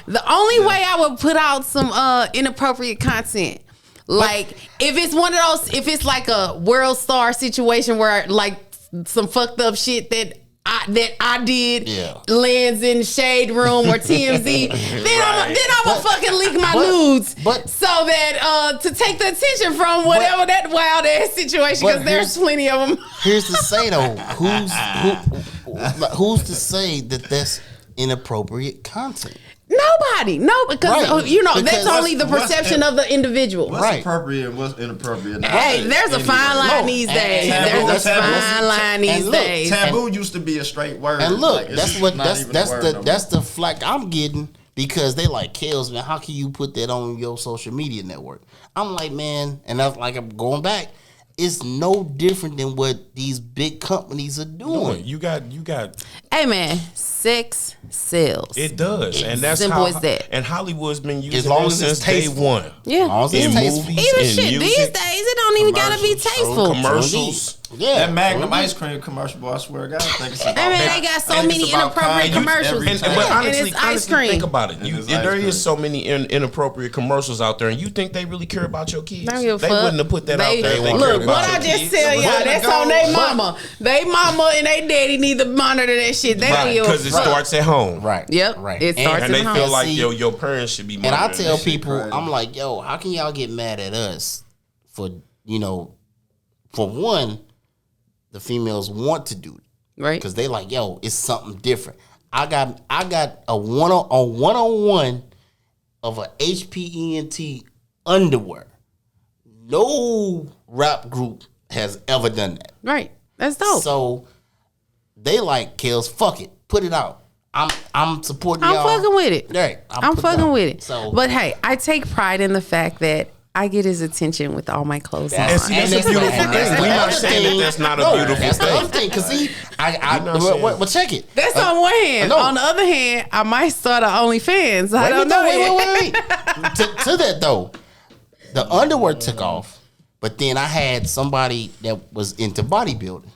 The only way I would put out some inappropriate content. Like if it's one of those, if it's like a world star situation where like some fucked up shit that I did lands in Shade Room or TMZ, then I'm gonna fucking leak my nudes so that to take the attention from whatever that wild ass situation, because there's plenty of them. Here's to say though, who's to say that that's inappropriate content? Nobody, because that's only the perception of the individual. What's appropriate and what's inappropriate? Hey, there's a fine line these days. There's a fine line these days. Taboo used to be a straight word. And look, that's the flack I'm getting, because they like, Kellz, man, how can you put that on your social media network? I'm like, man, and that's like, I'm going back. It's no different than what these big companies are doing. You got. Hey man, sex sells. It does, and that's simple how. as that. And Hollywood's been using As long it as it's since day tasteful. one. Yeah. As long as it's In tasteful. movies, Even in shit music, these days, it don't even gotta be tasteful. commercials. Yeah, That Magnum ice cream commercial, boy, I swear to God, I think it's about. I mean, they got so and it's many about inappropriate kindness commercials. every And, time. but And honestly, it's ice cream. think about it. And it's There ice cream. is so many inappropriate commercials out there, and you think they really care about your kids? Don't give a They fuck. wouldn't have put that out there. if they Look, cared what about I your just kids. tell y'all, But that's the on their goal- mama. They mama and they daddy need to monitor that shit. They don't Right, give a because it fuck. starts at home. right. Yep, right. it starts And they at feel home. like See, your parents should be And I monitoring tell that shit. people, crazy. I'm like, yo, how can y'all get mad at us for, for one, the females want to do it Right. because they like, yo, it's something different. I got a one-on-one of a HPENT underwear. No rap group has ever done that. Right. That's dope. So they like, Kellz, fuck it, put it out. I'm supporting I'm y'all. fucking with it. Right, I'm putting fucking out. with it. So, But hey, I take pride in the fact that I get his attention with all my clothes on. And see, that's a beautiful thing. We're not saying that that's not a beautiful that's the thing. other thing. Because see, well, check it. That's on one hand. know. On the other hand, I might start an OnlyFans. I don't know. Wait. to that though, the underwear took off, but then I had somebody that was into bodybuilding,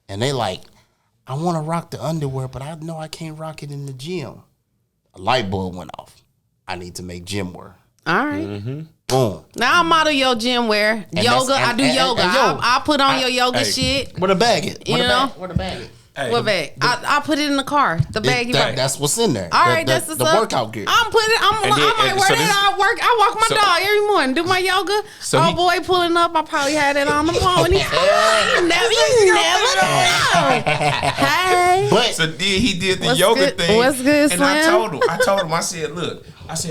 and they like, I want to rock the underwear, but I know I can't rock it in the gym. A light bulb went off. I need to make gym wear. All right. Mm-hmm. Boom. Now I model your gym wear. Yoga. I do yoga. I put on your yoga shit. Where the bag at? You know? Where the bag at? Hey, What bag? I put it in the car. The bag you buy. That's what's in there. All right, the workout gear. I'm putting. And then- I might and wear so that. I walk my so- dog every morning. Do my yoga. So Oh he- boy, pulling up. I probably had it on the morning. You never know. Hey. But So he did the What's yoga good? thing. What's good, And I Slim? told him, I said, look,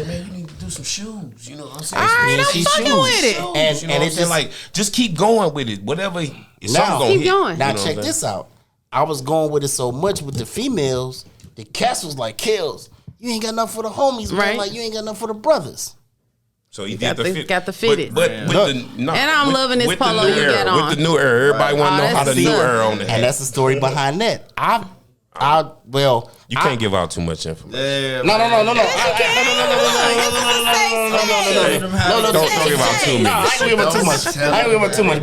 man, you need to do some shoes. You know what I'm saying? All right, I'm she fucking shoes. with it. And You know and what I'm it's saying? just Like, just keep going with it. Whatever. Something's gonna Keep hit. going. now You know check what I'm this out. I was going with it so much with the females. The cast was like, Kellz, you ain't got enough for the homies, man. Right. Like you ain't got enough for the brothers. So he got did the the- fit. got the fitted. But Yeah. with the no, And I'm loving this with the polo new you era, got on. With the new era, everybody want to know how the that's new good. era on the And that's the story behind that. You can't give out too much information. Yeah, No. Don't give out too No, I many. ain't giving her too much. I ain't giving her too much.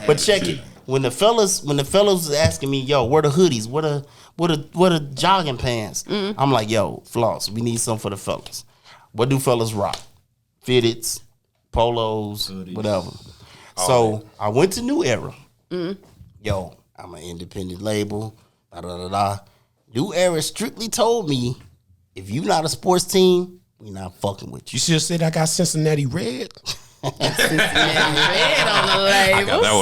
But check it. When the fellas was asking me, yo, where the hoodies? Where the jogging pants? I'm like, yo, Floss, we need some for the fellas. What do fellas rock? Fitteds, polos, Hoodies. whatever. So I went to New Era. Yo, I'm an independent label. New Era strictly told me, if you not a sports team, we not fucking with you. You should have said I got Cincinnati Red. Red on the label. That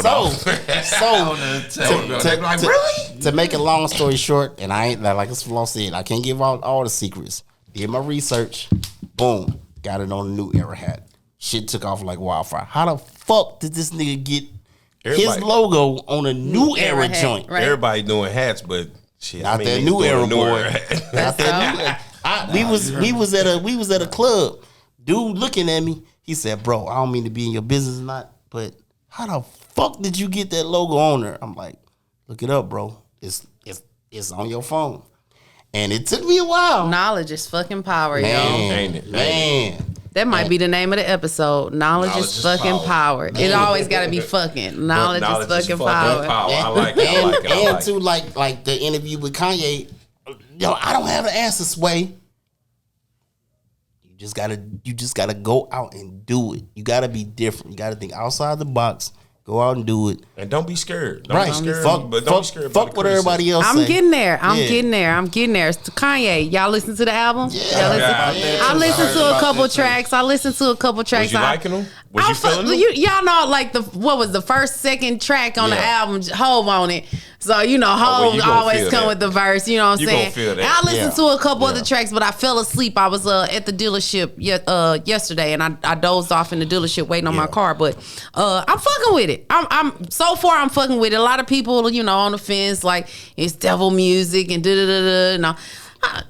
one To make a long story short, and I ain't like Flaw said, I can't give out all the secrets. Did my research, boom, got it on the New Era hat. Shit took off like wildfire. How the fuck did this nigga get his Everybody- logo on a New Era hat, joint? right. Everybody doing hats, but shit, Not that niggas New doing Era a New boy. Era hat. Not that New Era. We was at a club. Dude looking at me, he said, "Bro, I don't mean to be in your business or not, but how the fuck did you get that logo on there?" I'm like, "Look it up, bro. It's on your phone." And it took me a while. Knowledge is fucking power, yo. Ain't it? Man. That might be the name of the episode. Knowledge is fucking power. It always got to be fucking. Knowledge is fucking power. I like it. And to like the interview with Kanye, yo, I don't have the answer, Sway. You just gotta go out and do it. You gotta be different. You gotta think outside the box. Go out and do it. And don't be scared. Don't Right. be scared. Fuck, But don't be scared. about fuck the what criticism. everybody else I'm say. getting there. I'm Yeah. getting there. So Kanye, y'all listen to the album? Yeah. Y'all listen? Yeah. I listened to a about couple that too. tracks. Was you liking them? Was you feeling them? Y'all know, like what was the first, second track on the Yeah. album? Hove on it. So you know, Hove you gonna always feel come that. with the verse. You know what I'm You saying? gonna feel that. And I listened Yeah. to a couple Yeah. other tracks, but I fell asleep. I was at the dealership yesterday, and I dozed off in the dealership waiting on my car. But I'm fucking with it. I'm so far I'm fucking with it. A lot of people, you know, on the fence like it's devil music and da da da da. No.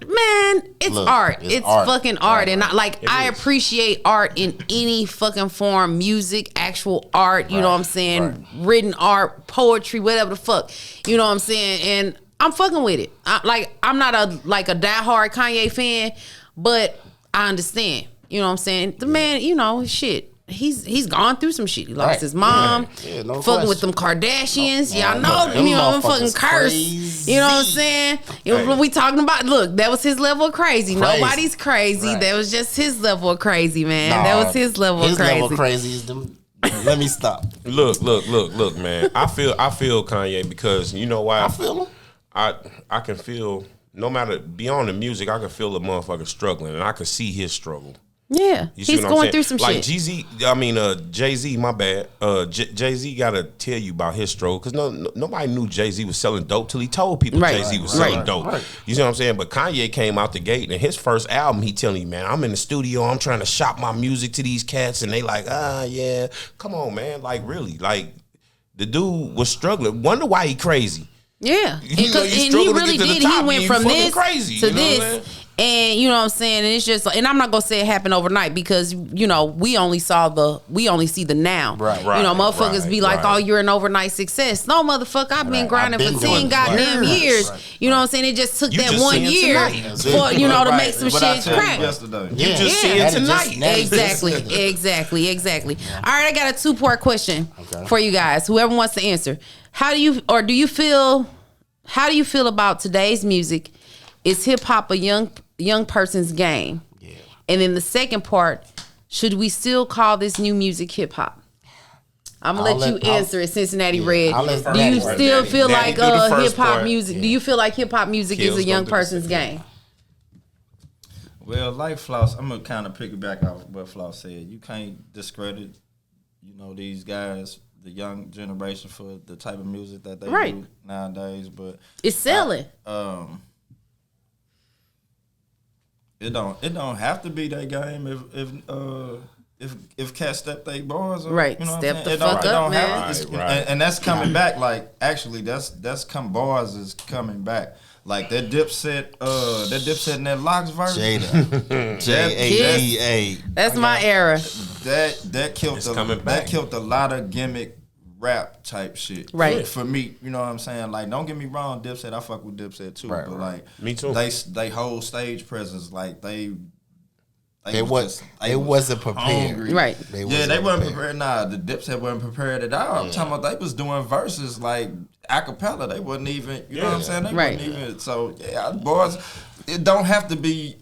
Man, it's Look, art. it's It's art. fucking art, Right. and I appreciate art in any fucking form. Music, actual art. You know what I'm saying? Right. Written art, poetry, whatever the fuck. You know what I'm saying? And I'm fucking with it. I'm not a diehard Kanye fan, but I understand. You know what I'm saying? The man, you know, shit. He's gone through some shit. He lost his mom. Yeah, no fucking with them Kardashians. Y'all know, you know, them fucking curse. Crazy. You know what I'm saying? What we talking about? Look, that was his level of crazy. Nobody's crazy. Right. That was just his level of crazy, man. That was his level of crazy. His level of crazy is them. Let me stop. Look, man. I feel Kanye because you know why? I feel him. I can feel, no matter beyond the music, I can feel the motherfucker struggling, and I can see his struggle. Yeah, he's going through some like shit. Jay-Z, my bad. Jay-Z got to tell you about his struggle because nobody knew Jay-Z was selling dope till he told people Jay-Z was selling dope. Right. You see what I'm saying? But Kanye came out the gate, and his first album, he telling you, man, I'm in the studio, I'm trying to shop my music to these cats, and they like, yeah, come on, man. Like, really, like, the dude was struggling. Wonder why he crazy. Yeah, and he really did. He went from this crazy, to this. And you know what I'm saying? And it's just, and I'm not gonna say it happened overnight because, you know, we only see the now. Right. You know, motherfuckers be like, oh, you're an overnight success. No, motherfucker, I've been grinding for 10 goddamn years. Right. You know what I'm saying? It just took that 1 year for, you know, to make some shit crack. You just see it tonight. Exactly. All right, I got a 2-part question for you guys. Whoever wants to answer. How do you feel about today's music? Is hip hop a young person's game? Yeah. And then the second part, should we still call this new music hip hop? I'm gonna let you answer it, Cincinnati Red. Do you still feel like hip hop music? Do you feel like hip hop music is a young person's game? Well, like Floss, I'm gonna kind of piggyback off what Floss said. You can't discredit, you know, these guys, the young generation, for the type of music that they do nowadays. But it's selling. It don't have to be that game if cats step they bars. Right, you know step the fuck up, man. And that's coming back. Like, actually, that's bars is coming back. Like that Dipset in that Locks verse. Jada. J-A-D-A. That's my era. That killed a lot of gimmick rap type shit. Right. For me, you know what I'm saying? Like, don't get me wrong, Dipset, I fuck with Dipset too. Right, but like, me too. They whole stage presence, like they wasn't prepared. Hungry. Right. They wasn't prepared. Nah, the Dipset wasn't prepared at all. I'm talking about they was doing verses like acapella. They wasn't even, you know what I'm saying? They wasn't even, so yeah, boys, it don't have to be,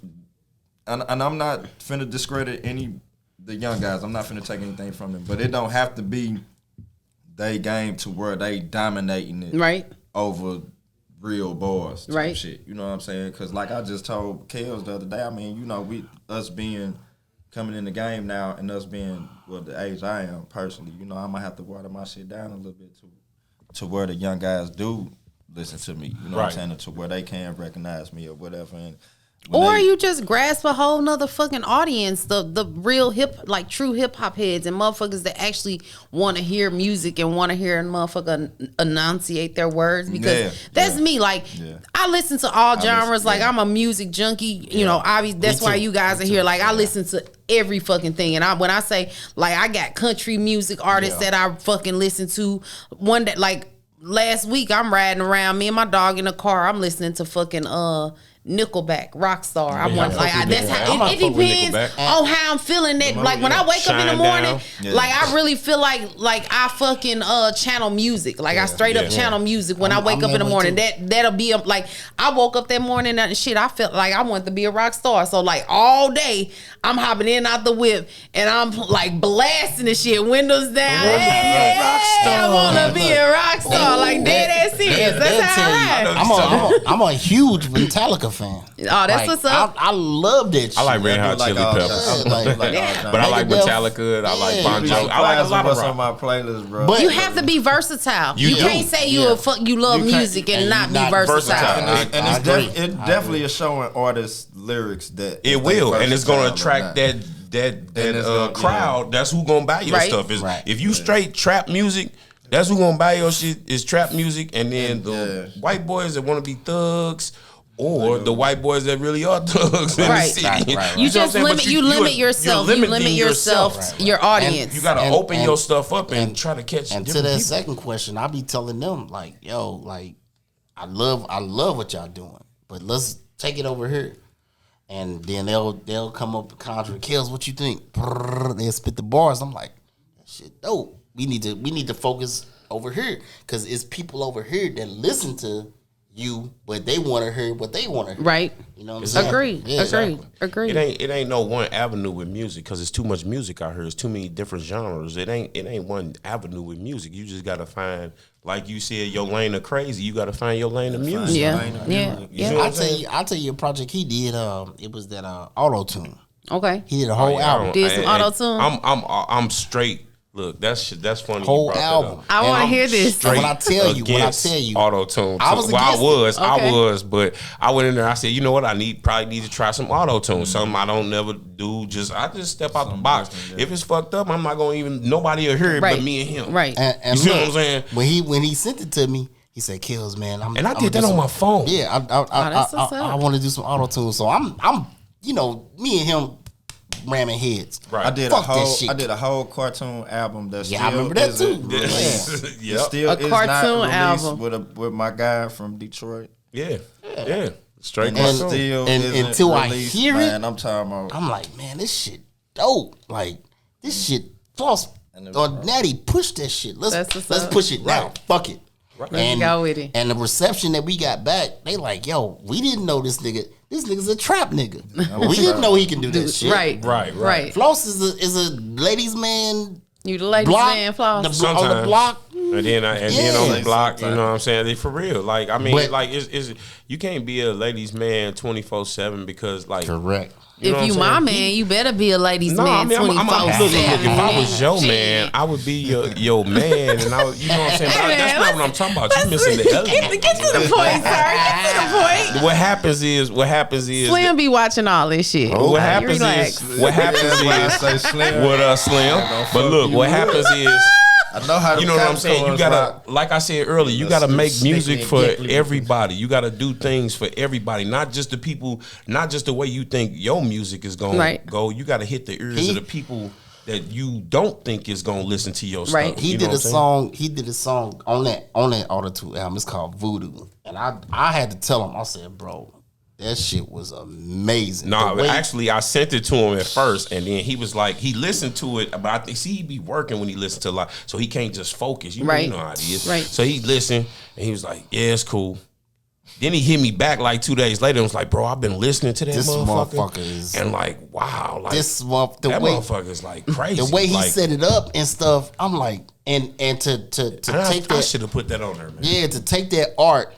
and I'm not finna discredit the young guys. I'm not finna take anything from them, but it don't have to be they game to where they dominating it over real bars type shit. You know what I'm saying? Because like I just told Kellz the other day, I mean, you know, us being coming in the game now and us being, well, the age I am personally, you know, I might have to water my shit down a little bit to where the young guys do listen to me. You know what I'm saying? To where they can recognize me or whatever. And or you just grasp a whole nother fucking audience, the real true hip hop heads and motherfuckers that actually want to hear music and want to hear a motherfucker enunciate their words, because that's me. Like, I listen to all genres. Like, I'm a music junkie. You know, obviously that's why you guys are here. Like, I listen to every fucking thing. And when I say, like, I got country music artists that I fucking listen to. One that, like, last week I'm riding around, me and my dog in the car, I'm listening to fucking Nickelback, Rockstar. That's how it depends on how I'm feeling. That like when I wake up in the morning, like I really feel like I fucking channel music. Like I straight up channel music when I wake up in the morning. That'll be like I woke up that morning and shit. I felt like I wanted to be a rock star. So like all day I'm hopping in and out the whip and I'm like blasting the shit, windows down. Hey, I wanna be a rock star. Like dead ass serious. That's how I ride. I'm a huge Metallica fan. Oh, that's what's up. I love that shit. I like Red Hot Chili Peppers. But I like Metallica. I like Bon Jovi. I like a lot of rock on my playlist, bro. But you have to be versatile. You can't say you love music and not be versatile. And it definitely is showing artists lyrics that it will, and it's gonna attract that crowd. That's who gonna buy your stuff. If you straight trap music, that's who gonna buy your shit. Is trap music, and then the white boys that want to be thugs. Or the white boys that really are thugs in the city. You just limit yourself. You limit yourself, your audience. And you gotta open your stuff up and try to catch. And to that second question, I be telling them like, yo, like I love what y'all doing, but let's take it over here. And then they'll come up with contra. Kellz, what you think? They'll spit the bars. I'm like, that shit dope. We need to focus over here because it's people over here that listen to you, but they want to hear what they want to hear. Right. You know what I'm saying? Agree. It ain't no one avenue with music because it's too much music out here. It's too many different genres. It ain't one avenue with music. You just gotta find, like you said, your lane of crazy. You gotta find your lane of music. Yeah. I'll tell you a project he did. It was that auto tune. Okay. He did a whole album. Did some auto tune. I'm straight. Look, that's funny. Whole album. I want to hear this. When I tell you, auto tune. I was, but I went in there. I said, you know what? Probably need to try some auto tune. Something I don't never do. I just step out the box. If it's fucked up, I'm not gonna even. Nobody will hear it but me and him. Right. And you see what I'm saying? When he sent it to me, he said, "Kellz, man, I did that on my phone. Yeah, I want to do some auto tune. So I'm, me and him." Ramming heads. Right. I did a whole cartoon album that still I remember that too. Yep. Still a is cartoon not album with my guy from Detroit. Yeah. Straight and still until I hear it, I'm talking about. I'm like, man, this shit dope. Like this shit. Floss or Natty push that shit. Let's push it now. Fuck it. Right. Let's go with it. And the reception that we got back, they like, yo, we didn't know this nigga. This nigga's a trap nigga. We didn't know he can do that shit. Right. Floss is a ladies man. You the ladies man, Floss. On the block. And then on the block, you know what I'm saying? They for real. Like, I mean, it's you can't be a ladies man 24/7 because like correct. If you my man, you better be a ladies man 24/7. If I was your man, I would be your man, and I would, you know what I'm saying? But that's not what I'm talking about. You missing the element. Get to the point, sir. Get to the point. What happens is Slim be watching all this shit. What happens is with Slim. But look, what happens is. I know how to. You know what I'm saying? You gotta, like I said earlier, you gotta make music for everybody. You gotta do things for everybody, not just the people, not just the way you think your music is gonna go. You gotta hit the ears of the people that you don't think is gonna listen to your stuff. He did a song. He did a song on that auto-tune album. It's called Voodoo, and I had to tell him. I said, bro, that shit was amazing. No, actually, I sent it to him at first, and then he was like, he listened to it, but I think, he be working when he listens to a lot, so he can't just focus. You know how it is. Right. So he listened, and he was like, yeah, it's cool. Then he hit me back like 2 days later and was like, bro, I've been listening to that motherfucker. And like, wow. Like, motherfucker is like crazy. The way he set it up and stuff, I'm like, and to take that. I should have put that on there, man. Yeah, to take that art,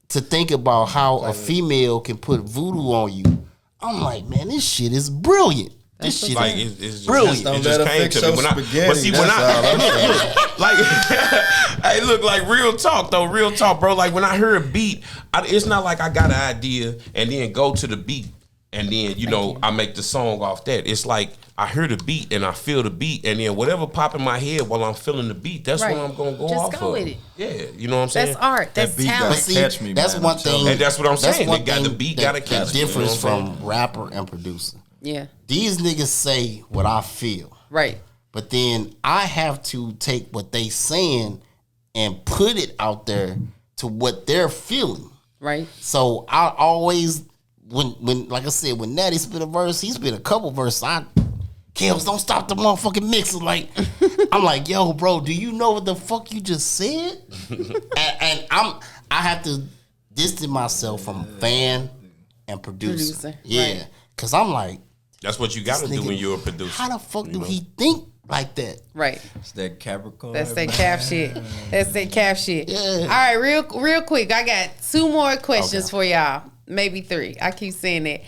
to think about how a female can put voodoo on you. I'm like, man, this shit is brilliant. This shit is brilliant. It just came to me. But see, when I like, hey, look, like real talk, bro. Like when I hear a beat, it's not like I got an idea and then go to the beat and then, I make the song off that. It's like I hear the beat and I feel the beat, and then whatever pop in my head while I'm feeling the beat, that's what I'm gonna go off of. Just go with it. Yeah, you know what I'm saying? That's art. That's talent. See, catch me, that's man. One thing. And that's what I'm saying. The beat gotta catch me. The difference from rapper and producer. Yeah. These niggas say what I feel. Right. But then I have to take what they saying and put it out there to what they're feeling. Right. So I always, when like I said, when Natty spit a verse, he spit a couple verses. Kellz, don't stop the motherfucking mixer. Like, I'm like, yo, bro, do you know what the fuck you just said? and I have to distance myself from fan and producer. Yeah. Right. Cause I'm like, that's what you gotta do when you're a producer. How the fuck do he think like that? Right. It's that Capricorn. That's that cap shit. That's that cap shit. Yeah. All right, real quick. I got 2 more questions for y'all. Maybe 3. I keep saying that.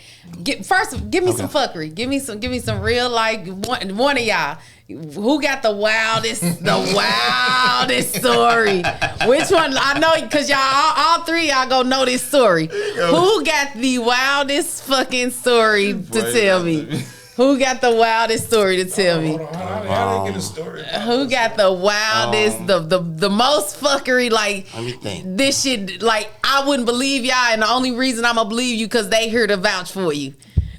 First, give me some fuckery. Give me some real like one of y'all. Who got the wildest story? Which one? I know because y'all all 3 y'all gonna know this story. Who got the wildest fucking story to tell me? Who got the wildest story to tell me? I didn't get a story. Who got the wildest, the most fuckery? Like, let me think. This shit, like, I wouldn't believe y'all, and the only reason I'm gonna believe you because they here to vouch for you.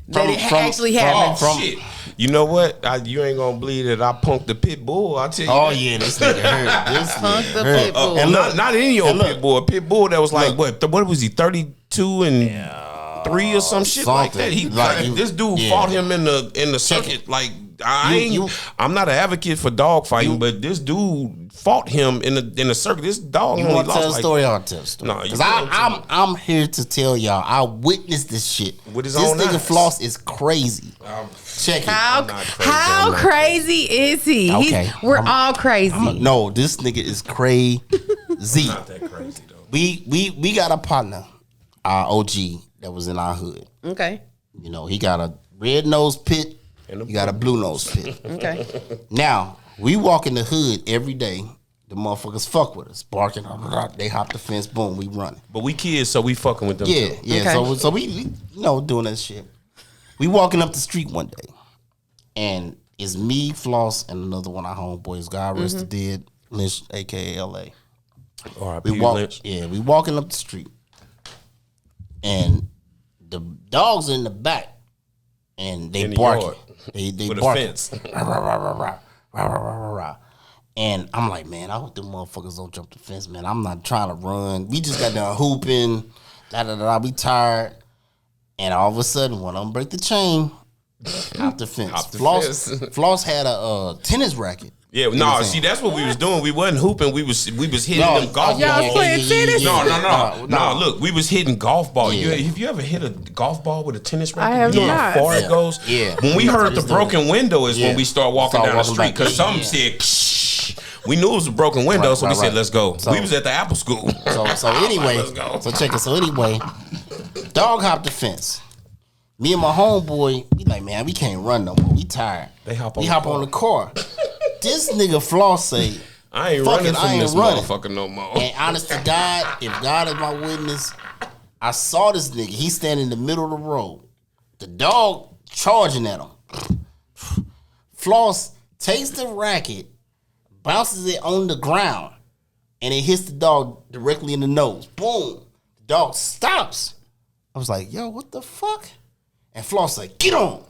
That it actually happened. You know what? You ain't gonna believe that I punked the pit bull. I tell you. Oh yeah, this nigga hurt. This Punked the nigga pit bull. And not any old pit bull. A pit bull that was like what was he? 32 and 3 or some shit like that. This dude fought him in the circuit. Like I'm not an advocate for dog fighting, but this dude fought him in the circuit. This dog. You want to tell the story? I'll tell the story. No, because I'm here to tell y'all. I witnessed this shit. With his this own nigga eyes. Floss is crazy. Check it. How crazy is he? Okay. We're all crazy. No, this nigga is crazy. Not that crazy though. We got a partner, our OG that was in our hood. Okay. You know, he got a red nose pit. You got a blue nose pit. Okay. Now, we walk in the hood every day. The motherfuckers fuck with us, barking. They hop the fence, boom, we running. But we kids, so we fucking with them. Yeah, too. yeah. Okay. So we doing that shit. We walking up the street one day, and it's me, Floss, and another one of our homeboys. God rest the dead, Lynch, aka LA. R.I.P. We walk, Lynch. yeah, we walking up the street, and the dogs are in the back, and they In the barking. yard. They With a barking. fence. Rah, rah, rah, rah, rah, rah, rah, rah, rah, rah. And I'm like, man, I hope them motherfuckers don't jump the fence, man. I'm not trying to run. We just got done hooping. We tired. And all of a sudden, one of them break the chain, hop the fence. Hop the Floss, fence. Floss had a tennis racket. Yeah, You know what I'm see, saying? that's what we was doing. We wasn't hooping. We was hitting No, them golf Y'all balls. playing tennis? No. Look, we was hitting golf ball. Yeah. Have you ever hit a golf ball with a tennis racket? I have You know not. how far it goes? Yeah. When we heard the broken window is Yeah. when we start walking Start down the walking street back. because something Yeah. said, Ksh. We knew it was a broken window, Right, so we right, said, right. let's go. So- We was at the Apple School. So anyway, Let's go. so check it. So anyway, dog hopped the fence. Me and my homeboy, we like, man, we can't run no more. We tired. They hop we on hop the on the car. This nigga Floss say, I ain't Fuck running it, I from ain't this running. motherfucker no more. and honest to God, if God is my witness, I saw this nigga. He standing in the middle of the road. The dog charging at him. Floss takes the racket, bounces it on the ground, and it hits the dog directly in the nose. Boom. The dog stops. I was like, yo, what the fuck? And Floss like, get on.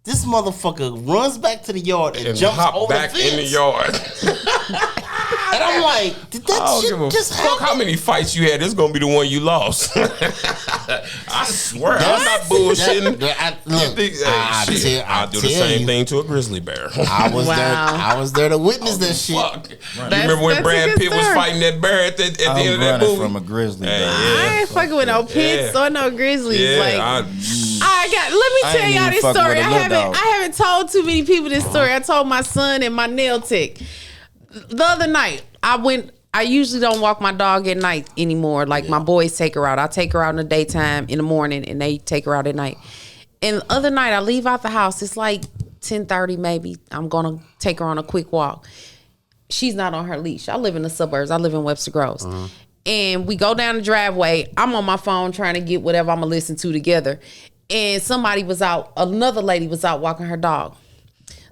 This motherfucker runs back to the yard and jumps hop over back the fence. in the yard. And I'm like, did I that don't give a shit just fuck happen? how many fights you had. This gonna be the one you lost. I swear, I'm not bullshitting. I'll do the same thing to a grizzly bear. I was Wow. there. I was there to witness that shit. Fuck. You remember when that's a Brad good Pitt was story. fighting that bear at the end of that running movie? from a grizzly bear. I ain't fucking with no pits or no grizzlies. Let I me I tell ain't y'all even this fucking story. with a little dog. I haven't told too many people this story. I told my son and my nail tech. The other night, I usually don't walk my dog at night anymore. Like my boys take her out. I take her out in the daytime, in the morning, and they take her out at night. And the other night, I leave out the house. It's like 10:30 maybe. I'm gonna take her on a quick walk. She's not on her leash. I live in the suburbs. I live in Webster Groves. And we go down the driveway. I'm on my phone trying to get whatever I'm gonna listen to together. And somebody was out, another lady was out walking her dog.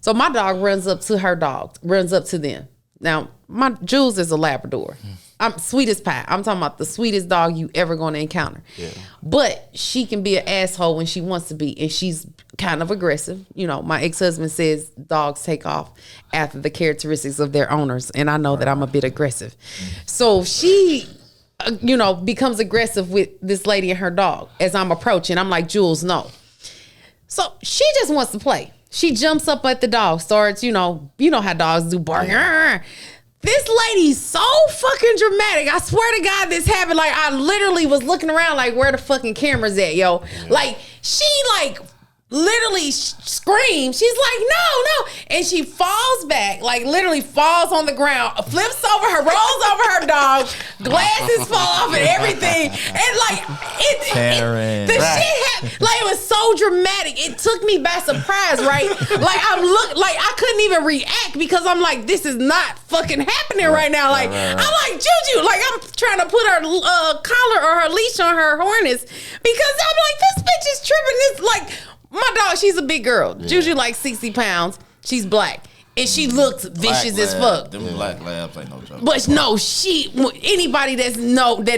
So my dog runs up to her dog, runs up to them. Now, my Jules is a Labrador. I'm sweet as pie. I'm talking about the sweetest dog you ever going to encounter. Yeah. But she can be an asshole when she wants to be, and she's kind of aggressive. You know, my ex-husband says dogs take off after the characteristics of their owners, and I know that I'm a bit aggressive. So she, becomes aggressive with this lady and her dog as I'm approaching. I'm like, Jules, no. So she just wants to play. She jumps up at the dog, starts, you know how dogs do barking. This lady's so fucking dramatic. I swear to God, this happened. Like, I literally was looking around like, where the fucking cameras at, yo? Like, she literally screams. She's like, no. And she falls back, like literally falls on the ground, flips over her, rolls over her dog, glasses fall off and everything. And like, the shit happened. Like, it was so dramatic. It took me by surprise, right? Like, I couldn't even react because I'm like, this is not fucking happening right now. Like, I'm like, Juju, like, I'm trying to put her collar or her leash on her harness because I'm like, this bitch is tripping. This, like, my dog, she's a big girl. Yeah. Juju like 60 pounds. She's black. and she looked vicious as fuck. Them black labs ain't no joke. But no, anybody that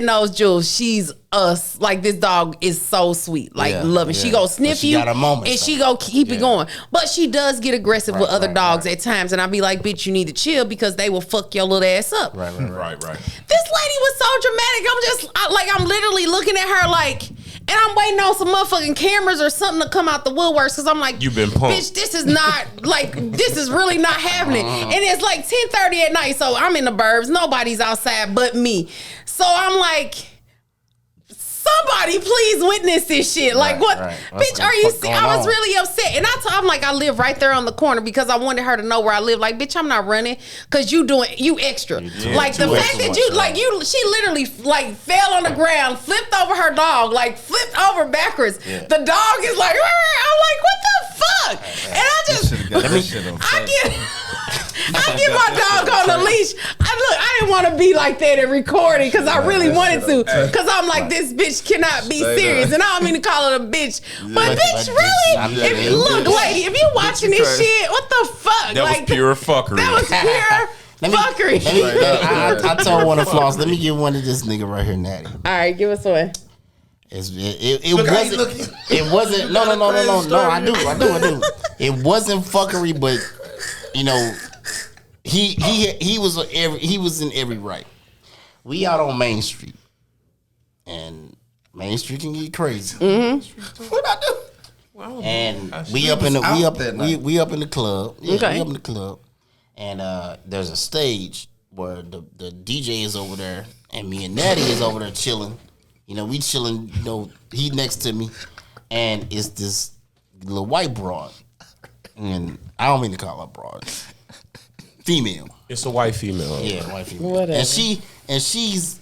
knows Jules, she's us. Like this dog is so sweet, like loving. She go sniff you, and she go keep it going. But she does get aggressive with other dogs at times, and I be like, bitch, you need to chill because they will fuck your little ass up. Right. This lady was so dramatic. I'm literally looking at her like. And I'm waiting on some motherfucking cameras or something to come out the woodworks because I'm like, you've been punked. Bitch, this is not this is really not happening. And it's like 10:30 at night, so I'm in the burbs. Nobody's outside but me. So I'm like, somebody please witness this shit. Like what, bitch? Are you? I was really upset, and I'm like, I live right there on the corner because I wanted her to know where I live. Like, bitch, I'm not running because you extra. Like the fact that she literally like fell on the ground, flipped over her dog, like flipped over backwards. Yeah. The dog is like, I'm like, what the fuck? And I just, I get my dog on the leash. I didn't want to be like that and recording because I really wanted to. Because I'm like, this bitch cannot be serious. And I don't mean to call her a bitch. But bitch, really? Look, lady, if you watching this shit, what the fuck? That was pure fuckery. That was pure fuckery. I told one of Floss, let me give one to this nigga right here, Natty. All right, give us one. It wasn't. No. I do. It wasn't fuckery, but you know, he was in every right. We out on Main Street, and Main Street can get crazy. Mm-hmm. What I do? Well, and we up in the club. Yeah, we up in the club, and there's a stage where the DJ is over there, and me and Natty is over there chilling. You know, we chilling. You know, he next to me, and it's this little white broad, and I don't mean to call her broad. Female. It's a white female. Yeah, white female. Whatever. And she's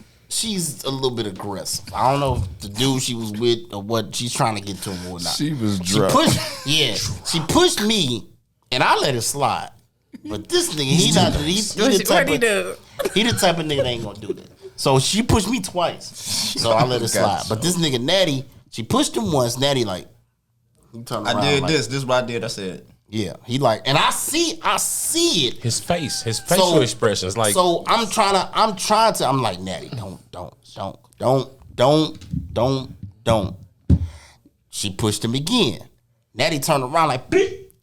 a little bit aggressive. I don't know if the dude she was with or what she's trying to get to him or not. She was drunk. She pushed me, and I let it slide. But this nigga, he the type of nigga that ain't gonna do that. So she pushed me twice. So I let it slide. But this nigga Natty, she pushed him once. Natty like, he turned around. I did this. This is what I did. I said. Yeah, he like, and I see it. His facial expressions, like. So I'm trying to. I'm like, Natty, don't. She pushed him again. Natty turned around like, Beep.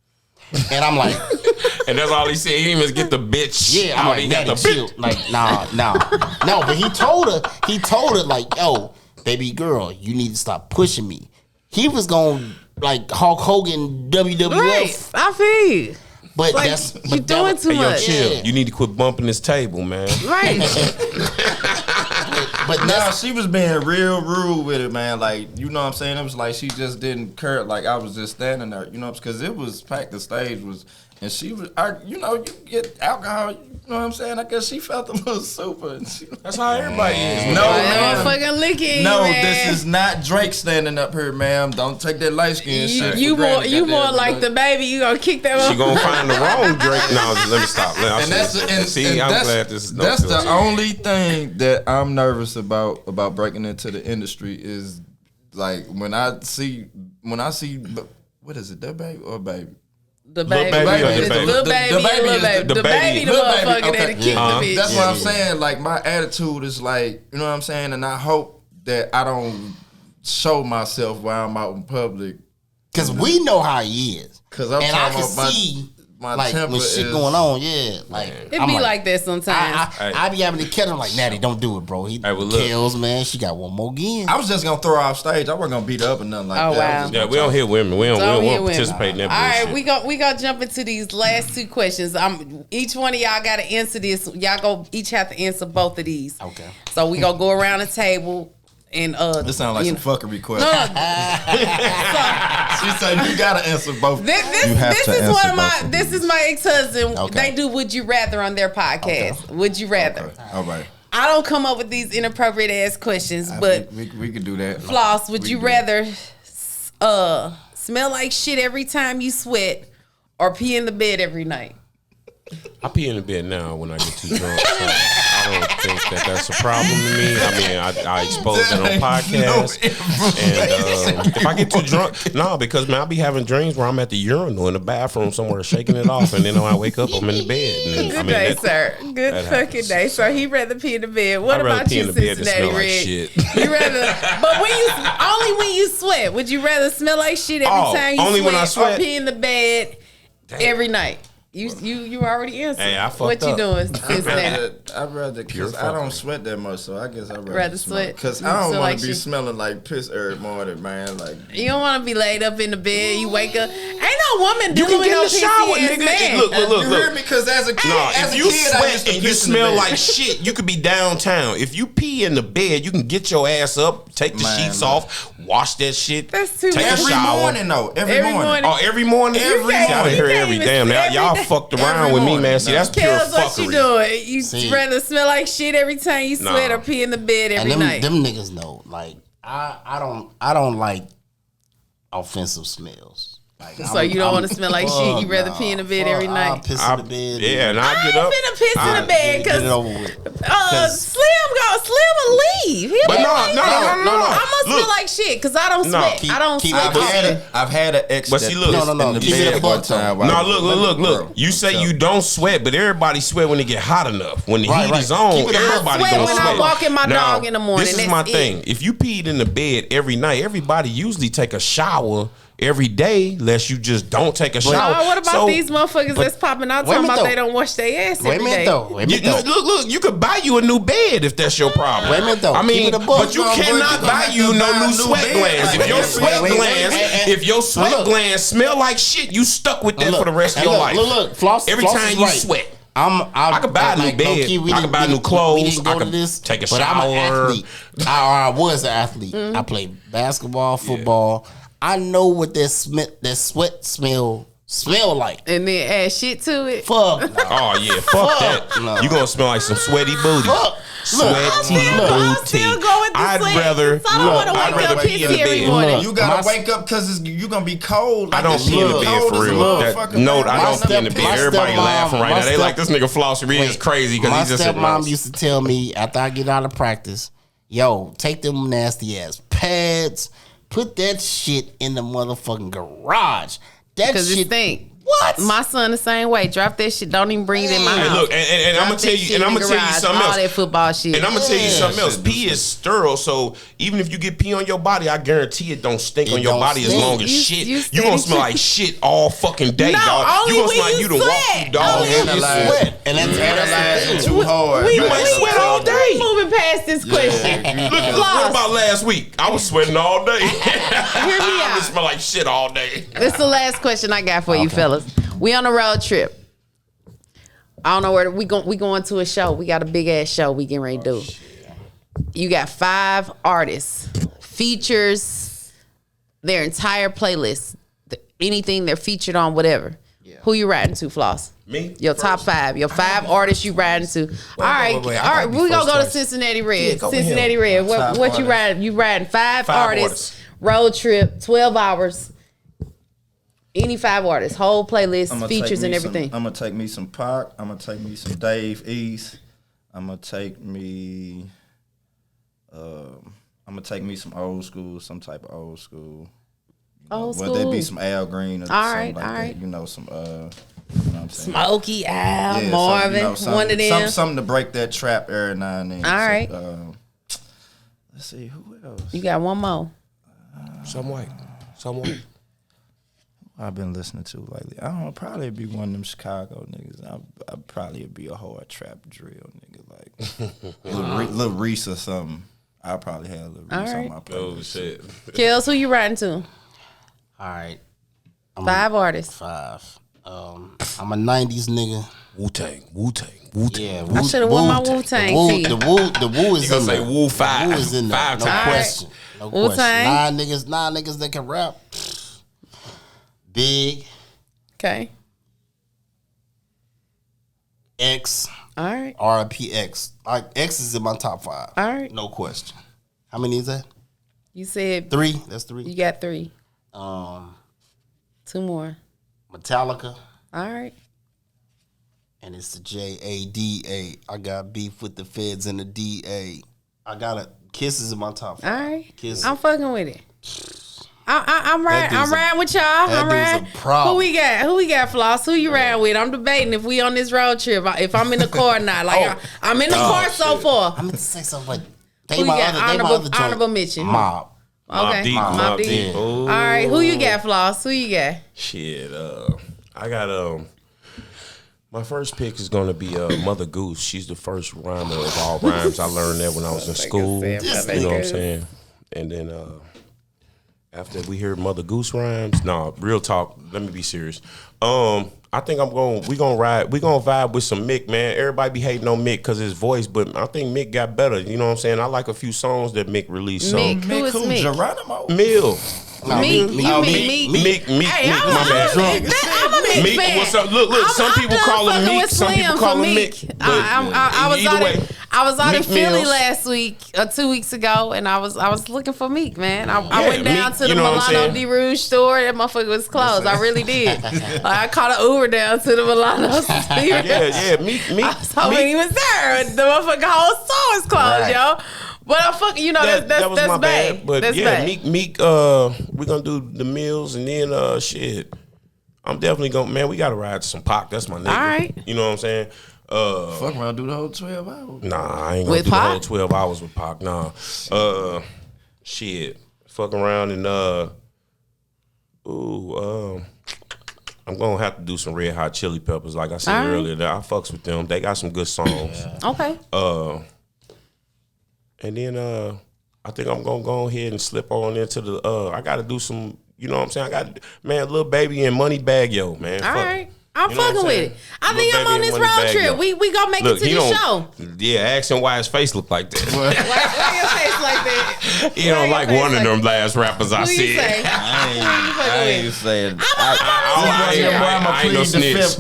And I'm like, and that's all he said. He didn't even get the bitch. Yeah, I'm like, Natty, chill. Like, nah. No, but he told her like, yo, baby girl, you need to stop pushing me. He was going like Hulk Hogan WWF. Right, I feel. But like, you're doing too much. Chill. Yeah. You need to quit bumping this table, man. Right. But now she was being real rude with it, man. Like, you know what I'm saying? It was like she just didn't care. Like, I was just standing there, you know, because it was packed. The stage was, and she was, you know, you get alcohol. You know what I'm saying? I guess she felt a little super. And that's how everybody is. No, man. Fucking licking. No, man. This is not Drake standing up here, ma'am. Don't take that light skin shit. You more like the baby. You gonna kick that up. She gonna find the wrong Drake. No, let me stop. I'm glad this is no That's the only thing that I'm nervous about breaking into the industry is like when I see what is it, the baby or baby? The baby, the motherfucker that kicked the bitch. That's what I'm saying. Like my attitude is like, you know what I'm saying, and I hope that I don't show myself while I'm out in public. Cause we know how he is. Cause I'm talking about my like temper when shit going on, yeah. Like it be like that sometimes. I be having to catch him like, Natty, don't do it, bro. He Kellz, man. She got one more again. I was just gonna throw her off stage. I wasn't gonna beat her up or nothing like that. Wow. Yeah, we don't hit women. We don't participate in that bullshit. All right, we gonna jump into these last two questions. Each one of y'all gotta answer this. Y'all go each have to answer both of these. Okay. So we gonna go around the table. And this sounds like some fuckery question. No. She said you gotta answer both. This is my ex-husband. Okay. They do Would You Rather on their podcast. Okay. Would you rather? Okay. All right. I don't come up with these inappropriate ass questions, but we could do that. Floss, would you rather smell like shit every time you sweat or pee in the bed every night? I pee in the bed now when I get too drunk. So I don't think that that's a problem to me. I mean, I expose it on podcasts. And if I get too drunk, because man, I be having dreams where I'm at the urinal in the bathroom somewhere shaking it off, and then when I wake up, I'm in the bed. Good day, sir. Good fucking day. So he rather pee in the bed. What about you, Cincinnati Red? You rather, but only when you sweat. Would you rather smell like shit every time you only sweat, when I sweat, or pee in the bed every night? You already answered. Hey, I fucked what you up. doing, Cincinnati? I'd rather, because I don't sweat that much, so I guess I'd rather sweat. Because I don't want to be smelling like piss every morning, man. Like, you don't want to be laid up in the bed. You wake up. Ain't no woman dealing with get no in the shower, nigga. Man. Look. You hear me? Because as a kid, if you sweat and you smell like shit, you could be downtown. If you pee in the bed, you can get your ass up, take the sheets off, wash that shit. That's too take a shower. Every morning, though. Every morning. Oh, every morning? Y'all hear every damn. Y'all fucked around with me, man. See, that's pure Kellz, fuckery. What you doing? You rather smell like shit every time you sweat or pee in the bed every night? Them niggas know. Like, I don't like offensive smells. Like, so you don't want to smell like shit. You rather pee in the bed every night. I'll piss in the bed. Yeah, and I get up. I'm finna piss in the bed because Slim will leave. But no. I'm gonna smell like shit because I don't sweat. I don't sweat. I've had an ex. But see, look, in the bed one time. No, look. You say you don't sweat, but everybody sweat when it get hot enough. When the heat is on, everybody gonna sweat. When I walk in my dog in the morning. This is my thing. If you peed in the bed every night, everybody usually take a shower every day, unless you just don't take a shower. What about these motherfuckers that's popping out talking about they don't wash their ass every day? Look, you could buy you a new bed if that's your problem. Wait a minute though. I mean, but you cannot buy you no new sweat glands. If your sweat glands smell like shit, you stuck with that for the rest of your life. Look, Floss. Every time you sweat. I could buy a new bed. I could buy new clothes. I could take a shower. But I'm an athlete. I was an athlete. I played basketball, football. I know what that sweat smell like. And then add shit to it. Fuck. No. Oh yeah, fuck that. No. You gonna smell like some sweaty booty. Sweaty booty. I'd rather pee in the bed. You gotta wake up because you gonna be cold. I don't pee in the bed for real. I don't pee in the bed. Everybody laughing right now. They like this nigga Floss really is crazy because he just said. My stepmom used to tell me after I get out of practice, yo, take them nasty ass pads. Put that shit in the motherfucking garage. That shit stink. What? My son the same way. Drop that shit. Don't even bring it in my house. Look, and I'm gonna tell you, something else. All that football shit. And I'm gonna tell you something else. Pee is sterile, so even if you get pee on your body, I guarantee it don't stink on your body as long as shit. You gonna smell like shit all fucking day, dog. You gonna smell like you done walk through dog and that's analyzing too hard. You might sweat all day. We moving past this question. Look, what about last week? I was sweating all day. Hear me out. I smell like shit all day. This is the last question I got for you, fellas. We on a road trip. I don't know where we going to a show. We got a big ass show we getting ready to do. You got 5 artists, features, their entire playlist, anything they're featured on, whatever. Yeah. Who you riding to, Floss? Me? Your top 5. Your 5 artists you riding to. All right. We gonna go to Cincinnati Red. Cincinnati Red. What you riding? You riding 5 artists. Road trip, 12 hours. Any 5 artists, whole playlist, features and everything. I'm gonna take me some Pac. I'm gonna take me some Dave East. I'm gonna take me some old school, some type of old school. Old school. Whether it be some Al Green or something like that. You know, some you know what I'm saying? Smokey, Al, Marvin, one of them. Something to break that trap every now and then. All right. Let's see, who else? You got one more. Some white. I've been listening to lately. I don't know, probably be one of them Chicago niggas. I'd probably be a hard trap drill nigga, like Lil Reese or something. I'll probably have Lil Reese on my playlist. Oh shit. Kellz, who you riding to? All right. 5 artists. 5. I'm a 90s nigga. Wu-Tang. Yeah, I should have worn my Wu-Tang tee. The Wu is in there. Wu 5. The Wu is in there. 5 no times. question. No Wu-Tang. question. 9 niggas that can rap. Big. Okay. X. All right. R.I.P. X. X is in my top 5. All right. No question. How many is that? You said 3. That's 3. You got 3. 2 more. Metallica. All right. and it's the JADA. I got beef with the feds and the DA. I got it. Kisses in my top 5. All right. Kisses. I'm fucking with it. I'm riding with y'all. I'm riding. Who we got, Floss? Who you riding with? I'm debating if we on this road trip. If I'm in the car or not. Like I'm in the car so far. I'm gonna say something. Who you got? Honorable mention. Mob. Okay. Mob Deep. All right. Who you got, Floss? Who you got? Shit. I got my first pick is gonna be Mother Goose. She's the first rhymer of all rhymes. I learned that when I was in school. You know what I'm saying? And then after we hear Mother Goose rhymes, real talk. Let me be serious. I think we gonna vibe with some Mick, man. Everybody be hating on Mick because his voice, but I think Mick got better. You know what I'm saying? I like a few songs that Mick released. Mick, who is Mick? Geronimo? Mill. Mick. My bad. I'm a Mick fan. What's up? Look. Some people call him Meek. Some people call him Mick. I was out in Philly Mills. last week, 2 weeks ago, and I was looking for Meek, man. I went down Meek, to the Milano Di Rouge store. That motherfucker was closed. I really did. I caught an Uber down to the Milano. Yeah. Meek. I was hoping he was there. The motherfucking whole store was closed, yo. But I'm fucking, that was my bad. But that's yeah, bad. Meek, we're gonna do the meals and then shit. I'm definitely gonna, man, we gotta ride some Pac. That's my nigga. All right. You know what I'm saying? Fuck around, do the whole 12 hours. Nah, I ain't gonna With do Pac? the whole 12 hours with Pac. Nah. Shit. Fuck around and I'm gonna have to do some Red Hot Chili Peppers. Like I said earlier, I fucks with them. They got some good songs. Okay. And then I think I'm gonna go ahead and slip on into the I gotta do some, you know what I'm saying? I got Lil Baby and Moneybagg Yo, man. All Fuck. right. I'm You know what fucking I'm with saying? it. I Lil think I'm Baby on this and road Moneybagg trip. Yo. We gonna make it to the show. Yeah, ask him why his face look like that. Why your face like that? He don't like one of them last rappers I Who you said. say? I ain't saying. I ain't no snitch.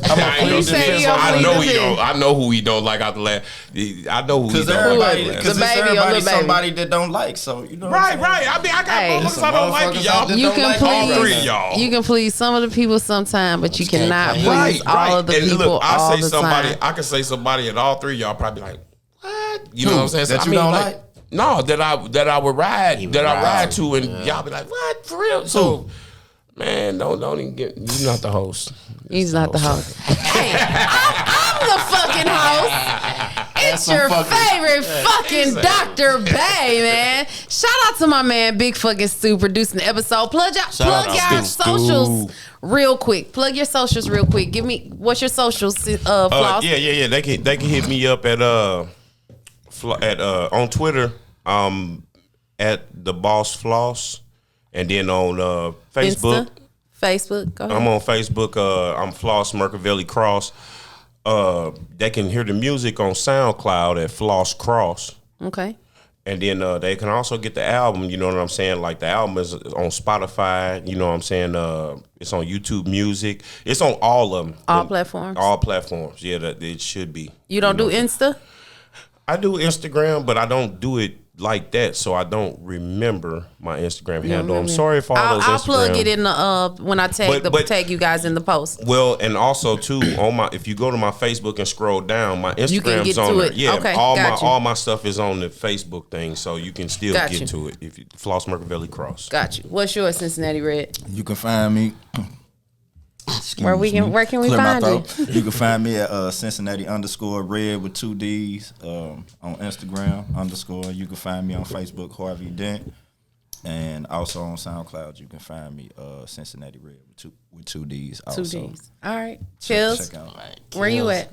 I know he don't. I know who he don't like out the last. I know who he don't like. Because The baby or the baby? somebody that don't like. So you know. Right. I mean, I got motherfuckers I don't like, y'all. You can all three of please, y'all. you can please some of the people sometime, but you cannot please all of the And people look, all the somebody. time. I can say somebody, and all three of y'all probably like, what? You know what I'm saying? That you don't like? No, that I would ride, I ride to, and y'all be like, what? For real? So, man, don't even get. You're not the host. He's not the host. Hey, I'm the fucking host. It's your favorite fucking Dr. Bay, man. Shout out to my man Big Fucking Stu producing the episode. Plug your socials real quick. Plug your socials real quick. Give me what's your socials, Floss? Yeah. They can hit me up at on Twitter, at the Boss Floss, and then on Facebook. Facebook. Go ahead. I'm on Facebook. I'm Floss Mercavelli Cross. They can hear the music on SoundCloud at Floss Cross. Okay. And then they can also get the album, you know what I'm saying? Like the album is on Spotify, you know what I'm saying? It's on YouTube Music. It's on all of them. All platforms? All platforms, yeah, that it should be. You don't do Insta? I do Instagram, but I don't do it like that, so I don't remember my Instagram handle. I'm sorry for all those Instagram. I'll plug it in the when I tag you guys in the post. Well, and also too if you go to my Facebook and scroll down, my Instagram's on there. Yeah, okay, all my stuff is on the Facebook thing, so you can still get to it if you Floss Mercavelli Cross. Got you. What's yours, Cincinnati Red? You can find me. Where can we find you? You can find me at Cincinnati_Red with 2 D's on Instagram _ You can find me on Facebook, Harvey Dent, and also on SoundCloud. You can find me Cincinnati Red with 2 D's. Also. 2 D's. All right, Kellz. Where you at?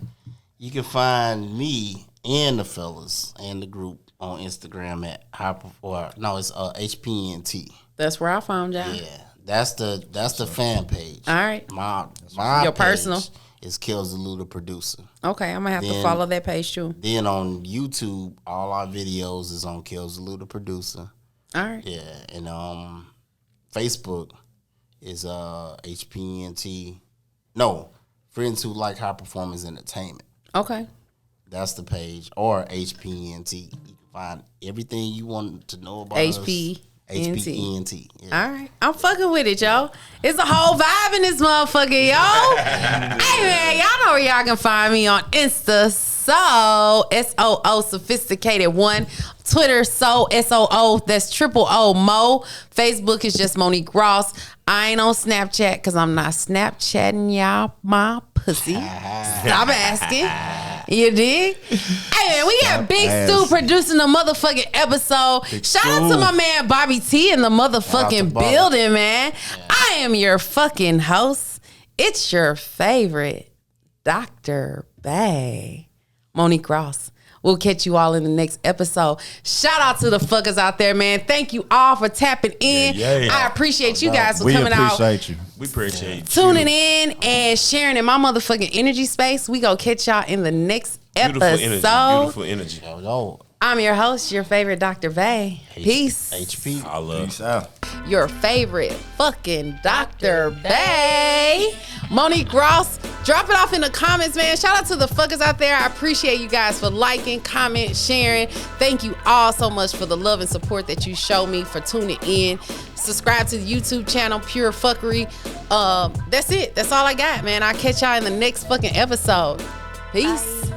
You can find me and the Fellaz and the group on Instagram at it's HPNT. That's where I found y'all. Yeah. That's the fan page. All right. My your page personal is Kellz the producer. Okay, I'm gonna have to follow that page too. Then on YouTube, all our videos is on Kellz the producer. All right. Yeah, and Facebook is HPNT. No, Friends Who Like High Performance Entertainment. Okay. That's the page, or HPNT. You can find everything you want to know about HP. us. HPENT. Yeah. All right. I'm fucking with it, yo. It's a whole vibe in this motherfucker, yo. Hey, man, y'all know where y'all can find me on Insta. So, SOO Sophisticated 1. Twitter, SOO. That's triple O Mo. Facebook is just Monique Ross. I ain't on Snapchat because I'm not Snapchatting y'all my pussy. Stop asking. You dig? Hey, man, we got Big Stu producing the motherfucking episode. Shout out to my man Bobby T in the motherfucking building, man. Yeah. I am your fucking host. It's your favorite Dr. Bay, Monique Ross. We'll catch you all in the next episode. Shout out to the fuckers out there, man. Thank you all for tapping in. I appreciate you guys for coming out. We appreciate you. Tuning in and sharing in my motherfucking energy space. We gonna catch y'all in the next episode. Beautiful energy. I'm your host, your favorite Dr. Bay. Peace. HP. I love. Peace out. Your favorite fucking Dr. Bay, Monique Ross. Drop it off in the comments, man. Shout out to the fuckers out there. I appreciate you guys for liking, comment, sharing. Thank you all so much for the love and support that you show me, for tuning in. Subscribe to the YouTube channel, Pure Fuckery. That's it. That's all I got, man. I'll catch y'all in the next fucking episode. Peace.